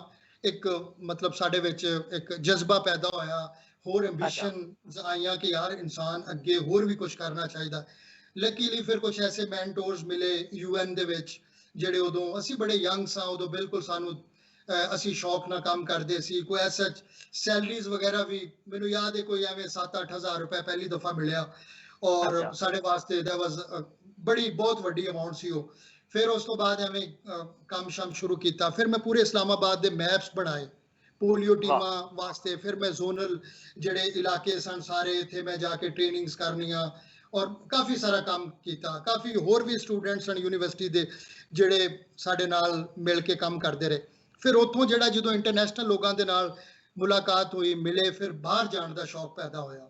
ਇੱਕ ਮਤਲਬ ਸਾਡੇ ਵਿੱਚ ਇੱਕ ਜਜ਼ਬਾ ਪੈਦਾ ਹੋਇਆ, ਹੋਰ ਐਂਬੀਸ਼ਨ ਆਈਆਂ ਕਿ ਯਾਰ ਇਨਸਾਨ ਅੱਗੇ ਹੋਰ ਵੀ ਕੁਝ ਕਰਨਾ ਚਾਹੀਦਾ। ਲੱਕੀਲੀ ਫਿਰ ਕੁਝ ਐਸੇ ਮੈਂਟੋਰਸ ਮਿਲੇ UN ਦੇ ਵਿੱਚ, ਜਿਹੜੇ ਉਦੋਂ ਅਸੀਂ ਬੜੇ ਯੰਗ ਸਾਂ, ਉਦੋਂ ਬਿਲਕੁਲ ਸਾਨੂੰ ਅਸੀਂ ਸ਼ੌਕ ਨਾਲ ਕੰਮ ਕਰਦੇ ਸੀ। ਕੋਈ ਐਸਾ ਸੈਲਰੀਜ਼ ਵਗੈਰਾ ਵੀ ਮੈਨੂੰ ਯਾਦ ਹੈ ਕੋਈ ਐਵੇਂ 7-8 ਹਜ਼ਾਰ ਰੁਪਏ ਪਹਿਲੀ ਦਫਾ ਮਿਲਿਆ, ਔਰ ਸਾਡੇ ਵਾਸਤੇ that was ਬੜੀ ਬਹੁਤ ਵੱਡੀ ਅਮਾਉਂਟ ਸੀ ਉਹ। ਫਿਰ ਉਸ ਤੋਂ ਬਾਅਦ ਐਵੇਂ ਕੰਮ ਸ਼ੁਰੂ ਕੀਤਾ। ਫਿਰ ਮੈਂ ਪੂਰੇ ਇਸਲਾਮਾਬਾਦ ਦੇ ਮੈਪਸ ਬਣਾਏ, ਪੋਲੀਓ
ਵਾਹ
ਟੀਮਾਂ ਵਾਸਤੇ। ਫਿਰ ਮੈਂ ਜ਼ੋਨਲ ਜਿਹੜੇ ਇਲਾਕੇ ਸਨ ਸਾਰੇ ਇੱਥੇ ਮੈਂ ਜਾ ਕੇ ਟ੍ਰੇਨਿੰਗਸ ਕਰਨੀਆਂ ਔਰ ਕਾਫੀ ਸਾਰਾ ਕੰਮ ਕੀਤਾ। ਕਾਫੀ ਹੋਰ ਵੀ ਸਟੂਡੈਂਟ ਸਨ ਯੂਨੀਵਰਸਿਟੀ ਦੇ ਜਿਹੜੇ ਸਾਡੇ ਨਾਲ ਮਿਲ ਕੇ ਕੰਮ ਕਰਦੇ ਰਹੇ। ਫਿਰ ਉੱਥੋਂ ਜਿਹੜਾ ਜਦੋਂ ਇੰਟਰਨੈਸ਼ਨਲ ਲੋਕਾਂ ਦੇ ਨਾਲ ਮੁਲਾਕਾਤ ਹੋਈ, ਮਿਲੇ, ਫਿਰ ਬਾਹਰ ਜਾਣ ਦਾ ਸ਼ੌਕ ਪੈਦਾ ਹੋਇਆ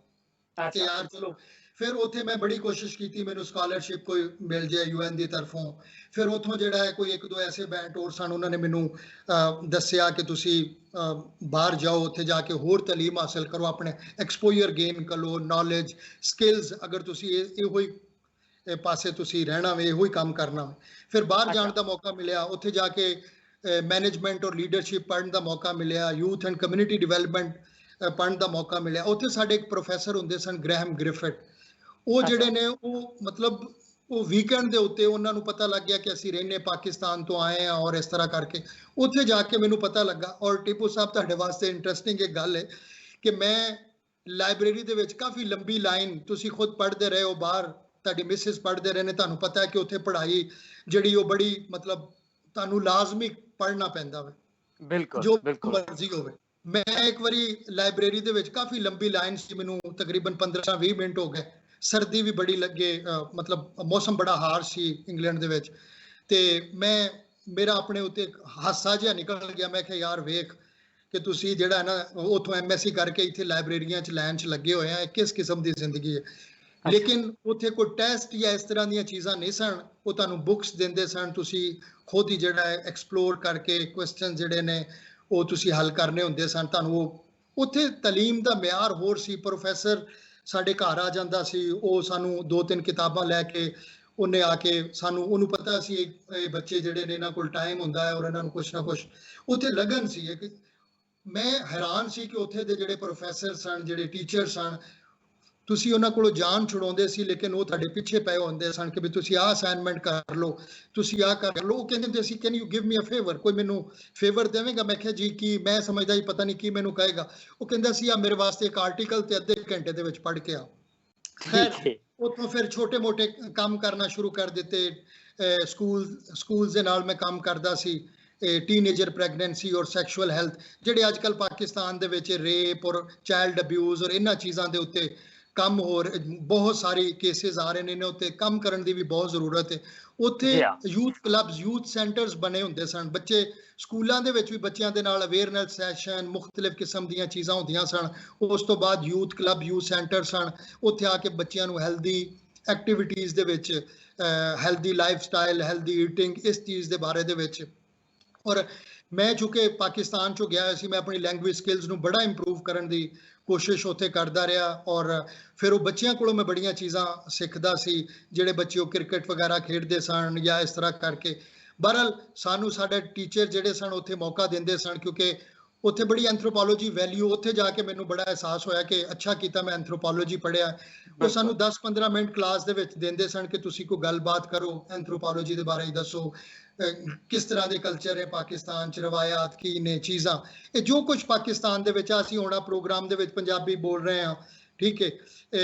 ਕਿ
ਅੱਛਾ
ਯਾਰ ਚਲੋ। ਫਿਰ ਉੱਥੇ ਮੈਂ ਬੜੀ ਕੋਸ਼ਿਸ਼ ਕੀਤੀ ਮੈਨੂੰ ਸਕਾਲਰਸ਼ਿਪ ਕੋਈ ਮਿਲ ਜਾਏ UN ਦੀ ਤਰਫੋਂ। ਫਿਰ ਉੱਥੋਂ ਜਿਹੜਾ ਹੈ ਕੋਈ ਇੱਕ ਦੋ ਐਸੇ ਮੈਂਟੋਰ ਸਨ, ਉਹਨਾਂ ਨੇ ਮੈਨੂੰ ਦੱਸਿਆ ਕਿ ਤੁਸੀਂ ਬਾਹਰ ਜਾਓ, ਉੱਥੇ ਜਾ ਕੇ ਹੋਰ ਤਾਲੀਮ ਹਾਸਲ ਕਰੋ, ਆਪਣੇ ਐਕਸਪੋਜ਼ਰ ਗੇਨ ਕਰੋ, ਨੌਲੇਜ, ਸਕਿੱਲਸ। ਅਗਰ ਤੁਸੀਂ ਇਹੋ ਹੀ ਪਾਸੇ ਤੁਸੀਂ ਰਹਿਣਾ ਵੇ, ਇਹੋ ਹੀ ਕੰਮ ਕਰਨਾ ਵੇ। ਫਿਰ ਬਾਹਰ ਜਾਣ
ਅੱਛਾ
ਦਾ ਮੌਕਾ ਮਿਲਿਆ, ਉੱਥੇ ਜਾ ਕੇ ਮੈਨੇਜਮੈਂਟ ਔਰ ਲੀਡਰਸ਼ਿਪ ਪੜ੍ਹਨ ਦਾ ਮੌਕਾ ਮਿਲਿਆ, ਯੂਥ ਐਂਡ ਕਮਿਊਨਿਟੀ ਡਿਵੈਲਪਮੈਂਟ ਪੜ੍ਹਨ ਦਾ ਮੌਕਾ ਮਿਲਿਆ। ਉੱਥੇ ਸਾਡੇ ਇੱਕ ਪ੍ਰੋਫੈਸਰ ਹੁੰਦੇ ਸਨ ਗ੍ਰੈਹਮ ਗ੍ਰਿਫਿਥ। ਉਹ ਜਿਹੜੇ
ਅੱਛਾ
ਨੇ ਉਹ ਮਤਲਬ ਉਹ ਵੀਕਐਂਡ ਦੇ ਉੱਤੇ ਉਹਨਾਂ ਨੂੰ ਪਤਾ ਲੱਗ ਗਿਆ ਕਿ ਅਸੀਂ ਰਹਿੰਦੇ ਪਾਕਿਸਤਾਨ ਤੋਂ ਆਏ ਹਾਂ ਔਰ ਇਸ ਤਰ੍ਹਾਂ ਕਰਕੇ ਉੱਥੇ ਜਾ ਕੇ ਮੈਨੂੰ ਪਤਾ ਲੱਗਾ। ਔਰ ਟੀਪੂ ਸਾਹਿਬ ਤੁਹਾਡੇ ਵਾਸਤੇ ਇੰਟਰਸਟਿੰਗ ਇੱਕ ਗੱਲ ਹੈ ਕਿ ਮੈਂ ਲਾਇਬ੍ਰੇਰੀ ਦੇ ਵਿੱਚ ਕਾਫੀ ਲੰਬੀ ਲਾਈਨ, ਤੁਸੀਂ ਖੁਦ ਪੜ੍ਹਦੇ ਰਹੇ ਹੋ ਬਾਹਰ, ਤੁਹਾਡੀ ਮਿਸਿਸ ਪੜ੍ਹਦੇ ਰਹੇ ਨੇ, ਤੁਹਾਨੂੰ ਪਤਾ ਹੈ ਕਿ ਉੱਥੇ ਪੜ੍ਹਾਈ ਜਿਹੜੀ ਉਹ ਬੜੀ ਮਤਲਬ ਤੁਹਾਨੂੰ ਲਾਜ਼ਮੀ ਪੜ੍ਹਨਾ ਪੈਂਦਾ ਵੇ
ਬਿਲਕੁਲ
ਜੋ
ਬਿਲकुल
ਮਰਜ਼ੀ ਹੋਵੇ। ਮੈਂ ਇੱਕ ਵਾਰੀ ਲਾਇਬ੍ਰੇਰੀ ਦੇ ਵਿੱਚ ਕਾਫੀ ਲੰਬੀ ਲਾਈਨ ਸੀ, ਮੈਨੂੰ ਤਕਰੀਬਨ 15-20 ਮਿੰਟ ਹੋ ਗਏ। ਸਰਦੀ ਵੀ ਬੜੀ ਲੱਗੇ, ਮਤਲਬ ਮੌਸਮ ਬੜਾ ਹਾਰਸ਼ ਸੀ ਇੰਗਲੈਂਡ ਦੇ ਵਿੱਚ। ਤੇ ਮੇਰਾ ਆਪਣੇ ਉੱਤੇ ਹਾਸਾ ਜਿਹਾ ਨਿਕਲ ਗਿਆ। ਮੈਂ ਕਿਹਾ ਯਾਰ ਵੇਖ ਕਿ ਤੁਸੀਂ ਜਿਹੜਾ ਹੈ ਨਾ ਉੱਥੋਂ MSc ਕਰਕੇ ਇੱਥੇ ਲਾਇਬ੍ਰੇਰੀਆਂ 'ਚ ਲਾਈਨ 'ਚ ਲੱਗੇ ਹੋਏ ਆ, ਕਿਸ ਕਿਸਮ ਦੀ ਜ਼ਿੰਦਗੀ ਹੈ। ਲੇਕਿਨ ਉੱਥੇ ਕੋਈ ਟੈਸਟ ਜਾਂ ਇਸ ਤਰ੍ਹਾਂ ਦੀਆਂ ਚੀਜ਼ਾਂ ਨਹੀਂ ਸਨ। ਉਹ ਤੁਹਾਨੂੰ ਬੁੱਕਸ ਦਿੰਦੇ ਸਨ, ਤੁਸੀਂ ਖੁਦ ਹੀ ਜਿਹੜਾ ਹੈ ਐਕਸਪਲੋਰ ਕਰਕੇ ਕੁਐਸਚਨ ਜਿਹੜੇ ਨੇ ਉਹ ਤੁਸੀਂ ਹੱਲ ਕਰਨੇ ਹੁੰਦੇ ਸਨ। ਤੁਹਾਨੂੰ ਉਹ ਉੱਥੇ ਤਾਲੀਮ ਦਾ ਮਿਆਰ ਹੋਰ ਸੀ। ਪ੍ਰੋਫੈਸਰ ਸਾਡੇ ਘਰ ਆ ਜਾਂਦਾ ਸੀ, ਉਹ ਸਾਨੂੰ 2-3 ਕਿਤਾਬਾਂ ਲੈ ਕੇ ਉਹਨੇ ਆ ਕੇ ਸਾਨੂੰ, ਉਹਨੂੰ ਪਤਾ ਸੀ ਇਹ ਬੱਚੇ ਜਿਹੜੇ ਨੇ ਇਹਨਾਂ ਕੋਲ ਟਾਈਮ ਹੁੰਦਾ ਹੈ ਔਰ ਇਹਨਾਂ ਨੂੰ ਕੁਛ ਨਾ ਕੁਛ ਉੱਥੇ ਲਗਨ ਸੀ। ਕਿ ਮੈਂ ਹੈਰਾਨ ਸੀ ਕਿ ਉੱਥੇ ਦੇ ਜਿਹੜੇ ਪ੍ਰੋਫੈਸਰ ਸਨ, ਜਿਹੜੇ ਟੀਚਰ ਸਨ, ਤੁਸੀਂ ਉਹਨਾਂ ਕੋਲੋਂ ਜਾਨ ਛੁਡਾਉਂਦੇ ਸੀ ਲੇਕਿਨ ਉਹ ਤੁਹਾਡੇ ਪਿੱਛੇ ਪਏ ਹੁੰਦੇ ਸਨ ਕਿ ਵੀ ਤੁਸੀਂ ਆਹ ਅਸਾਈਨਮੈਂਟ ਕਰ ਲਓ, ਤੁਸੀਂ ਆਹ ਕਰ ਲਓ। ਉਹ ਕਹਿੰਦੇ ਹੁੰਦੇ ਸੀ can you give me a favour, ਕੋਈ ਮੈਨੂੰ ਫੇਵਰ ਦੇਵੇਗਾ? ਮੈਂ ਕਿਹਾ ਜੀ ਕੀ, ਮੈਂ ਸਮਝਦਾ ਹੀ ਪਤਾ ਨਹੀਂ ਕੀ ਮੈਨੂੰ ਕਹੇਗਾ। ਉਹ ਕਹਿੰਦਾ ਸੀ ਆ ਮੇਰੇ ਵਾਸਤੇ ਇੱਕ ਆਰਟੀਕਲ ਤੇ ਅੱਧੇ ਘੰਟੇ ਦੇ ਵਿੱਚ ਪੜ੍ਹ ਕੇ ਆ। ਖੈਰ
ਠੀਕ ਹੈ
ਉੱਥੋਂ ਫਿਰ ਛੋਟੇ ਮੋਟੇ ਕੰਮ ਕਰਨਾ ਸ਼ੁਰੂ ਕਰ ਦਿੱਤੇ। ਸਕੂਲਸ ਦੇ ਨਾਲ ਮੈਂ ਕੰਮ ਕਰਦਾ ਸੀ, ਟੀਨੇਜਰ ਪ੍ਰੈਗਨੈਂਸੀ ਔਰ ਸੈਕਸ਼ੂਅਲ ਹੈਲਥ, ਜਿਹੜੇ ਅੱਜ ਕੱਲ੍ਹ ਪਾਕਿਸਤਾਨ ਦੇ ਵਿੱਚ ਰੇਪ ਔਰ ਚਾਈਲਡ ਅਬਿਊਜ਼ ਔਰ ਇਹਨਾਂ ਚੀਜ਼ਾਂ ਦੇ ਉੱਤੇ ਕੰਮ ਬਹੁਤ ਸਾਰੇ ਕੇਸਿਸ ਆ ਰਹੇ ਨੇ, ਇਹਨਾਂ ਉੱਤੇ ਕੰਮ ਕਰਨ ਦੀ ਵੀ ਬਹੁਤ ਜ਼ਰੂਰਤ ਹੈ। ਉੱਥੇ
ਜੀ ਹਾਂ
ਯੂਥ ਕਲੱਬਸ, ਯੂਥ ਸੈਂਟਰਸ ਬਣੇ ਹੁੰਦੇ ਸਨ। ਬੱਚੇ ਸਕੂਲਾਂ ਦੇ ਵਿੱਚ ਵੀ ਬੱਚਿਆਂ ਦੇ ਨਾਲ ਅਵੇਅਰਨੈਸ ਸੈਸ਼ਨ, ਮੁਖਤਲਿਫ ਕਿਸਮ ਦੀਆਂ ਚੀਜ਼ਾਂ ਹੁੰਦੀਆਂ ਸਨ। ਉਸ ਤੋਂ ਬਾਅਦ ਯੂਥ ਕਲੱਬ, ਯੂਥ ਸੈਂਟਰ ਸਨ। ਉੱਥੇ ਆ ਕੇ ਬੱਚਿਆਂ ਨੂੰ ਹੈਲਦੀ ਐਕਟੀਵਿਟੀਜ਼ ਦੇ ਵਿੱਚ, healthy life style, healthy eating, ਇਸ ਚੀਜ਼ ਦੇ ਬਾਰੇ ਦੇ ਵਿੱਚ। ਔਰ ਮੈਂ ਚੁੱਕੇ ਪਾਕਿਸਤਾਨ ਚੋਂ ਗਿਆ ਸੀ, ਮੈਂ ਆਪਣੀ ਲੈਂਗੁਏਜ ਸਕਿੱਲਸ ਨੂੰ ਬੜਾ ਇੰਪਰੂਵ ਕਰਨ ਦੀ ਕੋਸ਼ਿਸ਼ ਉੱਥੇ ਕਰਦਾ ਰਿਹਾ। ਔਰ ਫਿਰ ਉਹ ਬੱਚਿਆਂ ਕੋਲੋਂ ਮੈਂ ਬੜੀਆਂ ਚੀਜ਼ਾਂ ਸਿੱਖਦਾ ਸੀ, ਜਿਹੜੇ ਬੱਚੇ ਉਹ ਕ੍ਰਿਕਟ ਵਗੈਰਾ ਖੇਡਦੇ ਸਨ ਜਾਂ ਇਸ ਤਰ੍ਹਾਂ ਕਰਕੇ। ਬਹਰਹਾਲ ਸਾਨੂੰ ਸਾਡੇ ਟੀਚਰ ਜਿਹੜੇ ਸਨ ਉੱਥੇ ਮੌਕਾ ਦਿੰਦੇ ਸਨ, ਕਿਉਂਕਿ ਉੱਥੇ ਬੜੀ ਐਂਥਰੋਪੋਲੋਜੀ ਵੈਲਿਊ, ਉੱਥੇ ਜਾ ਕੇ ਮੈਨੂੰ ਬੜਾ ਅਹਿਸਾਸ ਹੋਇਆ ਕਿ ਅੱਛਾ ਕੀਤਾ ਮੈਂ ਐਂਥਰੋਪੋਲੋਜੀ ਪੜ੍ਹਿਆ। ਉਹ ਸਾਨੂੰ 10-15 ਮਿੰਟ ਕਲਾਸ ਦੇ ਵਿੱਚ ਦਿੰਦੇ ਸਨ ਕਿ ਤੁਸੀਂ ਕੋਈ ਗੱਲਬਾਤ ਕਰੋ, ਐਂਥਰੋਪੋਲੋਜੀ ਦੇ ਬਾਰੇ ਦੱਸੋ, ਕਿਸ ਤਰ੍ਹਾਂ ਦੇ ਕਲਚਰ ਹੈ ਪਾਕਿਸਤਾਨ 'ਚ, ਰਵਾਇਤ ਕੀ ਨੇ, ਚੀਜ਼ਾਂ, ਇਹ ਜੋ ਕੁਝ ਪਾਕਿਸਤਾਨ ਦੇ ਵਿੱਚ। ਅਸੀਂ ਹੁਣ ਪ੍ਰੋਗਰਾਮ ਦੇ ਵਿੱਚ ਪੰਜਾਬੀ ਬੋਲ ਰਹੇ ਹਾਂ, ਠੀਕ ਹੈ,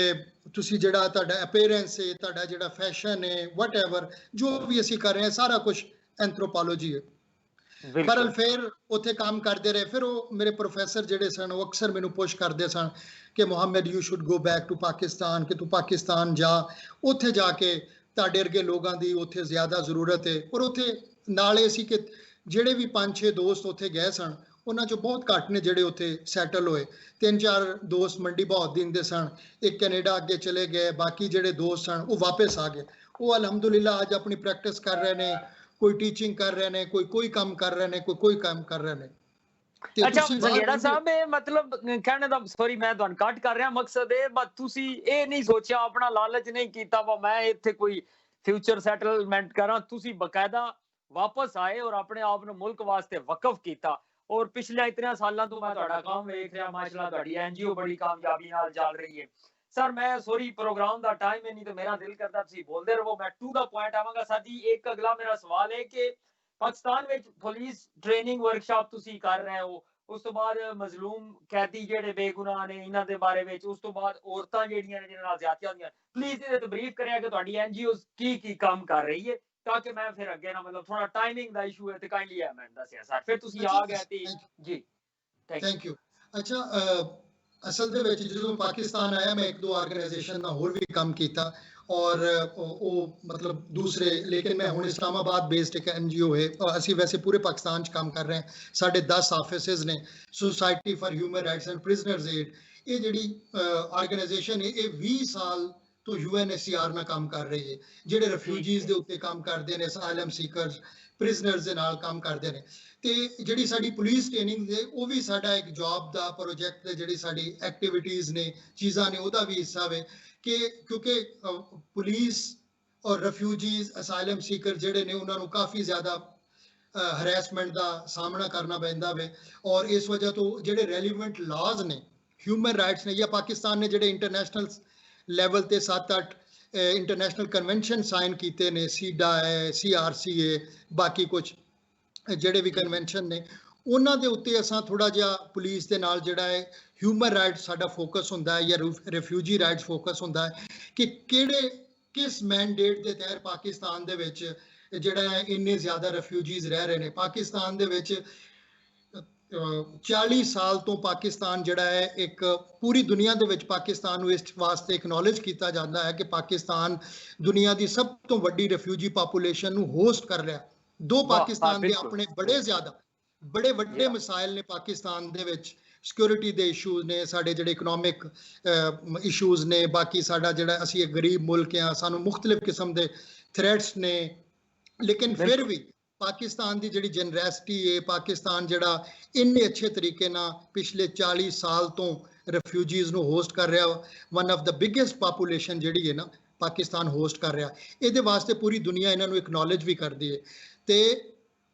ਤੁਸੀਂ ਜਿਹੜਾ ਤੁਹਾਡਾ ਅਪੀਅਰੈਂਸ ਹੈ, ਤੁਹਾਡਾ ਜਿਹੜਾ ਫੈਸ਼ਨ ਹੈ, ਵਟਐਵਰ ਜੋ ਵੀ ਅਸੀਂ ਕਰ ਰਹੇ ਹਾਂ, ਸਾਰਾ ਕੁਝ ਐਂਥਰੋਪੋਲੋਜੀ ਹੈ। ਪਰ ਫਿਰ ਉੱਥੇ ਕੰਮ ਕਰਦੇ ਰਹੇ। ਫਿਰ ਉਹ ਮੇਰੇ ਪ੍ਰੋਫੈਸਰ ਜਿਹੜੇ ਸਨ ਉਹ ਅਕਸਰ ਮੈਨੂੰ ਪੁਸ਼ ਕਰਦੇ ਸਨ ਕਿ Muhammad you should go back to Pakistan, ਕਿ ਤੂੰ ਪਾਕਿਸਤਾਨ ਜਾ, ਉੱਥੇ ਜਾ ਕੇ ਤੁਹਾਡੇ ਵਰਗੇ ਲੋਕਾਂ ਦੀ ਉੱਥੇ ਜ਼ਿਆਦਾ ਜ਼ਰੂਰਤ ਹੈ। ਔਰ ਉੱਥੇ ਨਾਲ ਇਹ ਸੀ ਕਿ ਜਿਹੜੇ ਵੀ 5-6 ਦੋਸਤ ਉੱਥੇ ਗਏ ਸਨ, ਉਹਨਾਂ 'ਚੋਂ ਬਹੁਤ ਘੱਟ ਨੇ ਜਿਹੜੇ ਉੱਥੇ ਸੈਟਲ ਹੋਏ। 3-4 ਦੋਸਤ ਮੰਡੀ ਬਹੁਤ ਦਿਨ ਦੇ ਸਨ, ਇੱਕ ਕੈਨੇਡਾ ਅੱਗੇ ਚਲੇ ਗਏ, ਬਾਕੀ ਜਿਹੜੇ ਦੋਸਤ ਸਨ ਉਹ ਵਾਪਸ ਆ ਗਏ। ਉਹ ਅਲਹਮਦੁਲਿਲਾ ਅੱਜ ਆਪਣੀ ਪ੍ਰੈਕਟਿਸ ਕਰ ਰਹੇ ਨੇ, ਕੋਈ ਟੀਚਿੰਗ ਕਰ ਰਹੇ ਨੇ, ਕੋਈ ਕੰਮ ਕਰ ਰਹੇ ਨੇ, ਕੋਈ ਕੰਮ ਕਰ ਰਹੇ ਨੇ।
ਅੱਛਾ ਸੰਘੇੜਾ ਸਾਹਿਬ, ਇਹ ਮਤਲਬ ਕਹਿਣੇ ਦਾ, ਸੌਰੀ ਮੈਂ ਤੁਹਾਨੂੰ ਕੱਟ ਕਰ ਰਿਹਾ, ਮਕਸਦ ਇਹ ਤੁਸੀਂ ਇਹ ਨਹੀਂ ਸੋਚਿਆ, ਆਪਣਾ ਲਾਲਚ ਨਹੀਂ ਕੀਤਾ ਵਾ ਮੈਂ ਇੱਥੇ ਕੋਈ ਫਿਊਚਰ ਸੈਟਲਮੈਂਟ ਕਰਾਂ। ਤੁਸੀਂ ਬਕਾਇਦਾ ਵਾਪਸ ਆਏ ਔਰ ਆਪਣੇ ਆਪ ਨੂੰ ਮੁਲਕ ਵਾਸਤੇ ਵਕਫ ਕੀਤਾ। ਔਰ ਪਿਛਲੇ ਇਤਨੇ ਸਾਲਾਂ ਤੋਂ ਮੈਂ ਤੁਹਾਡਾ ਕੰਮ ਵੇਖ ਰਿਹਾ, ਮਾਸ਼ਾਅੱਲਾ ਤੁਹਾਡੀ NGO ਬੜੀ ਕਾਮਯਾਬੀ ਨਾਲ ਚੱਲ ਰਹੀ ਹੈ। ਸਰ ਮੈਂ ਸੌਰੀ ਪ੍ਰੋਗਰਾਮ ਦਾ ਟਾਈਮ ਹੈ ਨਹੀਂ ਤੇ ਮੇਰਾ ਦਿਲ ਕਰਦਾ ਤੁਸੀਂ ਬੋਲਦੇ ਰਹੋ, ਮੈਂ ਟੂ ਦਾ ਪੁਆਇੰਟ ਆਵਾਂਗਾ। ਸਰ ਜੀ ਇੱਕ ਅਗਲਾ ਮੇਰਾ ਸਵਾਲ ਹੈ ਕਿ ਪਾਕਿਸਤਾਨ ਵਿੱਚ ਪੁਲਿਸ ਟ੍ਰੇਨਿੰਗ ਵਰਕਸ਼ਾਪ ਤੁਸੀਂ ਕਰ ਰਹੇ ਹੋ, ਉਸ ਤੋਂ ਬਾਅਦ ਮਜ਼ਲੂਮ ਕੈਦੀ ਜਿਹੜੇ ਬੇਗੁਨਾਹ ਨੇ ਇਹਨਾਂ ਦੇ ਬਾਰੇ ਵਿੱਚ, ਉਸ ਤੋਂ ਬਾਅਦ ਔਰਤਾਂ ਜਿਹੜੀਆਂ ਨੇ ਜਿਹਨਾਂ ਨਾਲ ਜ਼ਿਆਦਤੀਆਂ ਹੁੰਦੀਆਂ, ਪਲੀਜ਼ ਇਹਦੇ ਤੇ ਬਰੀਫ ਕਰਿਆ ਕਿ ਤੁਹਾਡੀ NGO ਕੀ ਕੰਮ ਕਰ ਰਹੀ ਹੈ, ਤਾਂ ਕਿ ਮੈਂ ਫਿਰ ਅੱਗੇ ਨਾ, ਮਤਲਬ ਥੋੜਾ ਟਾਈਮਿੰਗ ਦਾ ਇਸ਼ੂ ਹੈ ਤੇ ਕਾਈਂਡਲੀ ਮੈਂ ਦੱਸਿਆ ਸਰ, ਫਿਰ ਤੁਸੀਂ ਆ ਗਏ ਤੇ ਜੀ।
Thank you. ਅੱਛਾ, ਅਸਲ ਦੇ ਵਿੱਚ ਜਦੋਂ ਪਾਕਿਸਤਾਨ ਆਇਆ ਮੈਂ ਇੱਕ ਦੋ ਆਰਗੇਨਾਈਜੇਸ਼ਨ ਨਾਲ ਹੋਰ ਵੀ ਕੰਮ ਕੀਤਾ ਔਰ ਉਹ ਮਤਲਬ ਦੂਸਰੇ, ਲੇਕਿਨ ਮੈਂ ਹੁਣ ਇਸਲਾਮਾਬਾਦ ਬੇਸਡ ਇੱਕ ਐਨਜੀਓ ਹੈ, ਅਸੀਂ ਵੈਸੇ ਪੂਰੇ ਪਾਕਿਸਤਾਨ 'ਚ ਕੰਮ ਕਰ ਰਹੇ ਹਾਂ। ਸਾਡੇ 10 ਆਫਿਸਿਸ ਨੇ। Society for human rights and prisoners aid, ਇਹ ਜਿਹੜੀ ਆਰਗੇਨਾਈਜੇਸ਼ਨ ਹੈ ਇਹ 20 ਸਾਲ ਤੋਂ UNHCR ਨਾਲ ਕੰਮ ਕਰ ਰਹੀ ਹੈ, ਜਿਹੜੇ ਰਿਫਿਊਜੀਜ਼ ਦੇ ਉੱਤੇ ਕੰਮ ਕਰਦੇ ਨੇ, ਅਸਾਈਲਮ ਸੀਕਰਸ, ਪ੍ਰਿਜ਼ਨਰਸ ਦੇ ਨਾਲ ਕੰਮ ਕਰਦੇ ਨੇ। ਤੇ ਜਿਹੜੀ ਸਾਡੀ ਪੁਲਿਸ ਟ੍ਰੇਨਿੰਗ ਦੇ ਉਹ ਵੀ ਸਾਡਾ ਇੱਕ ਜੌਬ ਦਾ ਪ੍ਰੋਜੈਕਟ ਦੇ, ਜਿਹੜੀ ਸਾਡੀ ਐਕਟੀਵਿਟੀਜ਼ ਨੇ, ਚੀਜ਼ਾਂ ਨੇ, ਉਹਦਾ ਵੀ ਹਿੱਸਾ ਵੇ ਕਿ ਕਿਉਂਕਿ ਪੁਲਿਸ ਔਰ ਰਿਫਿਊਜੀਜ਼, ਅਸਾਈਲਮ ਸੀਕਰ ਜਿਹੜੇ ਨੇ ਉਹਨਾਂ ਨੂੰ ਕਾਫੀ ਜ਼ਿਆਦਾ ਹਰੈਸਮੈਂਟ ਦਾ ਸਾਹਮਣਾ ਕਰਨਾ ਪੈਂਦਾ ਵੇ ਔਰ ਇਸ ਵਜ੍ਹਾ ਤੋਂ ਜਿਹੜੇ ਰੈਲੀਵੈਂਟ ਲਾਜ਼ ਨੇ, ਹਿਊਮਨ ਰਾਈਟਸ ਨੇ, ਜਾਂ ਪਾਕਿਸਤਾਨ ਨੇ ਜਿਹੜੇ ਇੰਟਰਨੈਸ਼ਨਲ ਲੈਵਲ ਤੇ 7-8 ਇੰਟਰਨੈਸ਼ਨਲ ਕਨਵੈਨਸ਼ਨ ਸਾਈਨ ਕੀਤੇ ਨੇ, ਸੀਡਾ ਹੈ, CRC ਹੈ, ਬਾਕੀ ਕੁਝ ਜਿਹੜੇ ਵੀ ਕਨਵੈਨਸ਼ਨ ਨੇ, ਉਹਨਾਂ ਦੇ ਉੱਤੇ ਅਸਾਂ ਥੋੜਾ ਜਿਹਾ ਪੁਲਿਸ ਦੇ ਨਾਲ ਜਿਹੜਾ ਹੈ ਹਿਊਮਨ ਰਾਈਟਸ ਸਾਡਾ ਫੋਕਸ ਹੁੰਦਾ ਹੈ, ਜਾਂ ਰਿਫਿਊਜੀ ਰਾਈਟਸ ਫੋਕਸ ਹੁੰਦਾ ਹੈ ਕਿ ਕਿਸ ਮੈਂਡੇਟ ਦੇ ਤਹਿਤ ਪਾਕਿਸਤਾਨ ਦੇ ਵਿੱਚ ਜਿਹੜਾ ਹੈ ਇੰਨੇ ਜ਼ਿਆਦਾ ਰਿਫਿਊਜੀਜ਼ ਰਹਿ ਰਹੇ ਨੇ। ਪਾਕਿਸਤਾਨ ਦੇ ਵਿੱਚ 40 ਸਾਲ ਤੋਂ ਪਾਕਿਸਤਾਨ ਜਿਹੜਾ ਹੈ, ਇੱਕ ਪੂਰੀ ਦੁਨੀਆ ਦੇ ਵਿੱਚ ਪਾਕਿਸਤਾਨ ਨੂੰ ਇਸ ਵਾਸਤੇ ਐਕਨੋਲਜ ਕੀਤਾ ਜਾਂਦਾ ਹੈ ਕਿ ਪਾਕਿਸਤਾਨ ਦੁਨੀਆ ਦੀ ਸਭ ਤੋਂ ਵੱਡੀ ਰਿਫਿਊਜੀ ਪਾਪੂਲੇਸ਼ਨ ਨੂੰ ਹੋਸਟ ਕਰ ਰਿਹਾ। ਦੋ ਪਾਕਿਸਤਾਨ ਦੇ ਆਪਣੇ ਬੜੇ ਵੱਡੇ ਮਸਾਇਲ ਨੇ ਪਾਕਿਸਤਾਨ ਦੇ ਵਿੱਚ, ਸਿਕਿਉਰਿਟੀ ਦੇ ਇਸ਼ੂਜ਼ ਨੇ, ਸਾਡੇ ਜਿਹੜੇ ਇਕਨੋਮਿਕ ਇਸ਼ੂਜ਼ ਨੇ, ਬਾਕੀ ਸਾਡਾ ਜਿਹੜਾ ਅਸੀਂ ਇੱਕ ਗਰੀਬ ਮੁਲਕ ਹਾਂ, ਸਾਨੂੰ ਮੁxtਲਿਫ ਕਿਸਮ ਦੇ ਥ੍ਰੈਟਸ ਨੇ, ਲੇਕਿਨ ਫਿਰ ਵੀ ਪਾਕਿਸਤਾਨ ਦੀ ਜਿਹੜੀ ਜਨਰੈਸਿਟੀ ਹੈ, ਪਾਕਿਸਤਾਨ ਜਿਹੜਾ ਇੰਨੇ ਅੱਛੇ ਤਰੀਕੇ ਨਾਲ ਪਿਛਲੇ 40 ਸਾਲ ਤੋਂ ਰਿਫਿਊਜੀਜ਼ ਨੂੰ ਹੋਸਟ ਕਰ ਰਿਹਾ, one of the biggest population ਜਿਹੜੀ ਹੈ ਨਾ ਪਾਕਿਸਤਾਨ ਹੋਸਟ ਕਰ ਰਿਹਾ, ਇਹਦੇ ਵਾਸਤੇ ਪੂਰੀ ਦੁਨੀਆ ਇਹਨਾਂ ਨੂੰ ਐਕਨੋਲਜ ਵੀ ਕਰਦੀ ਹੈ। ਤੇ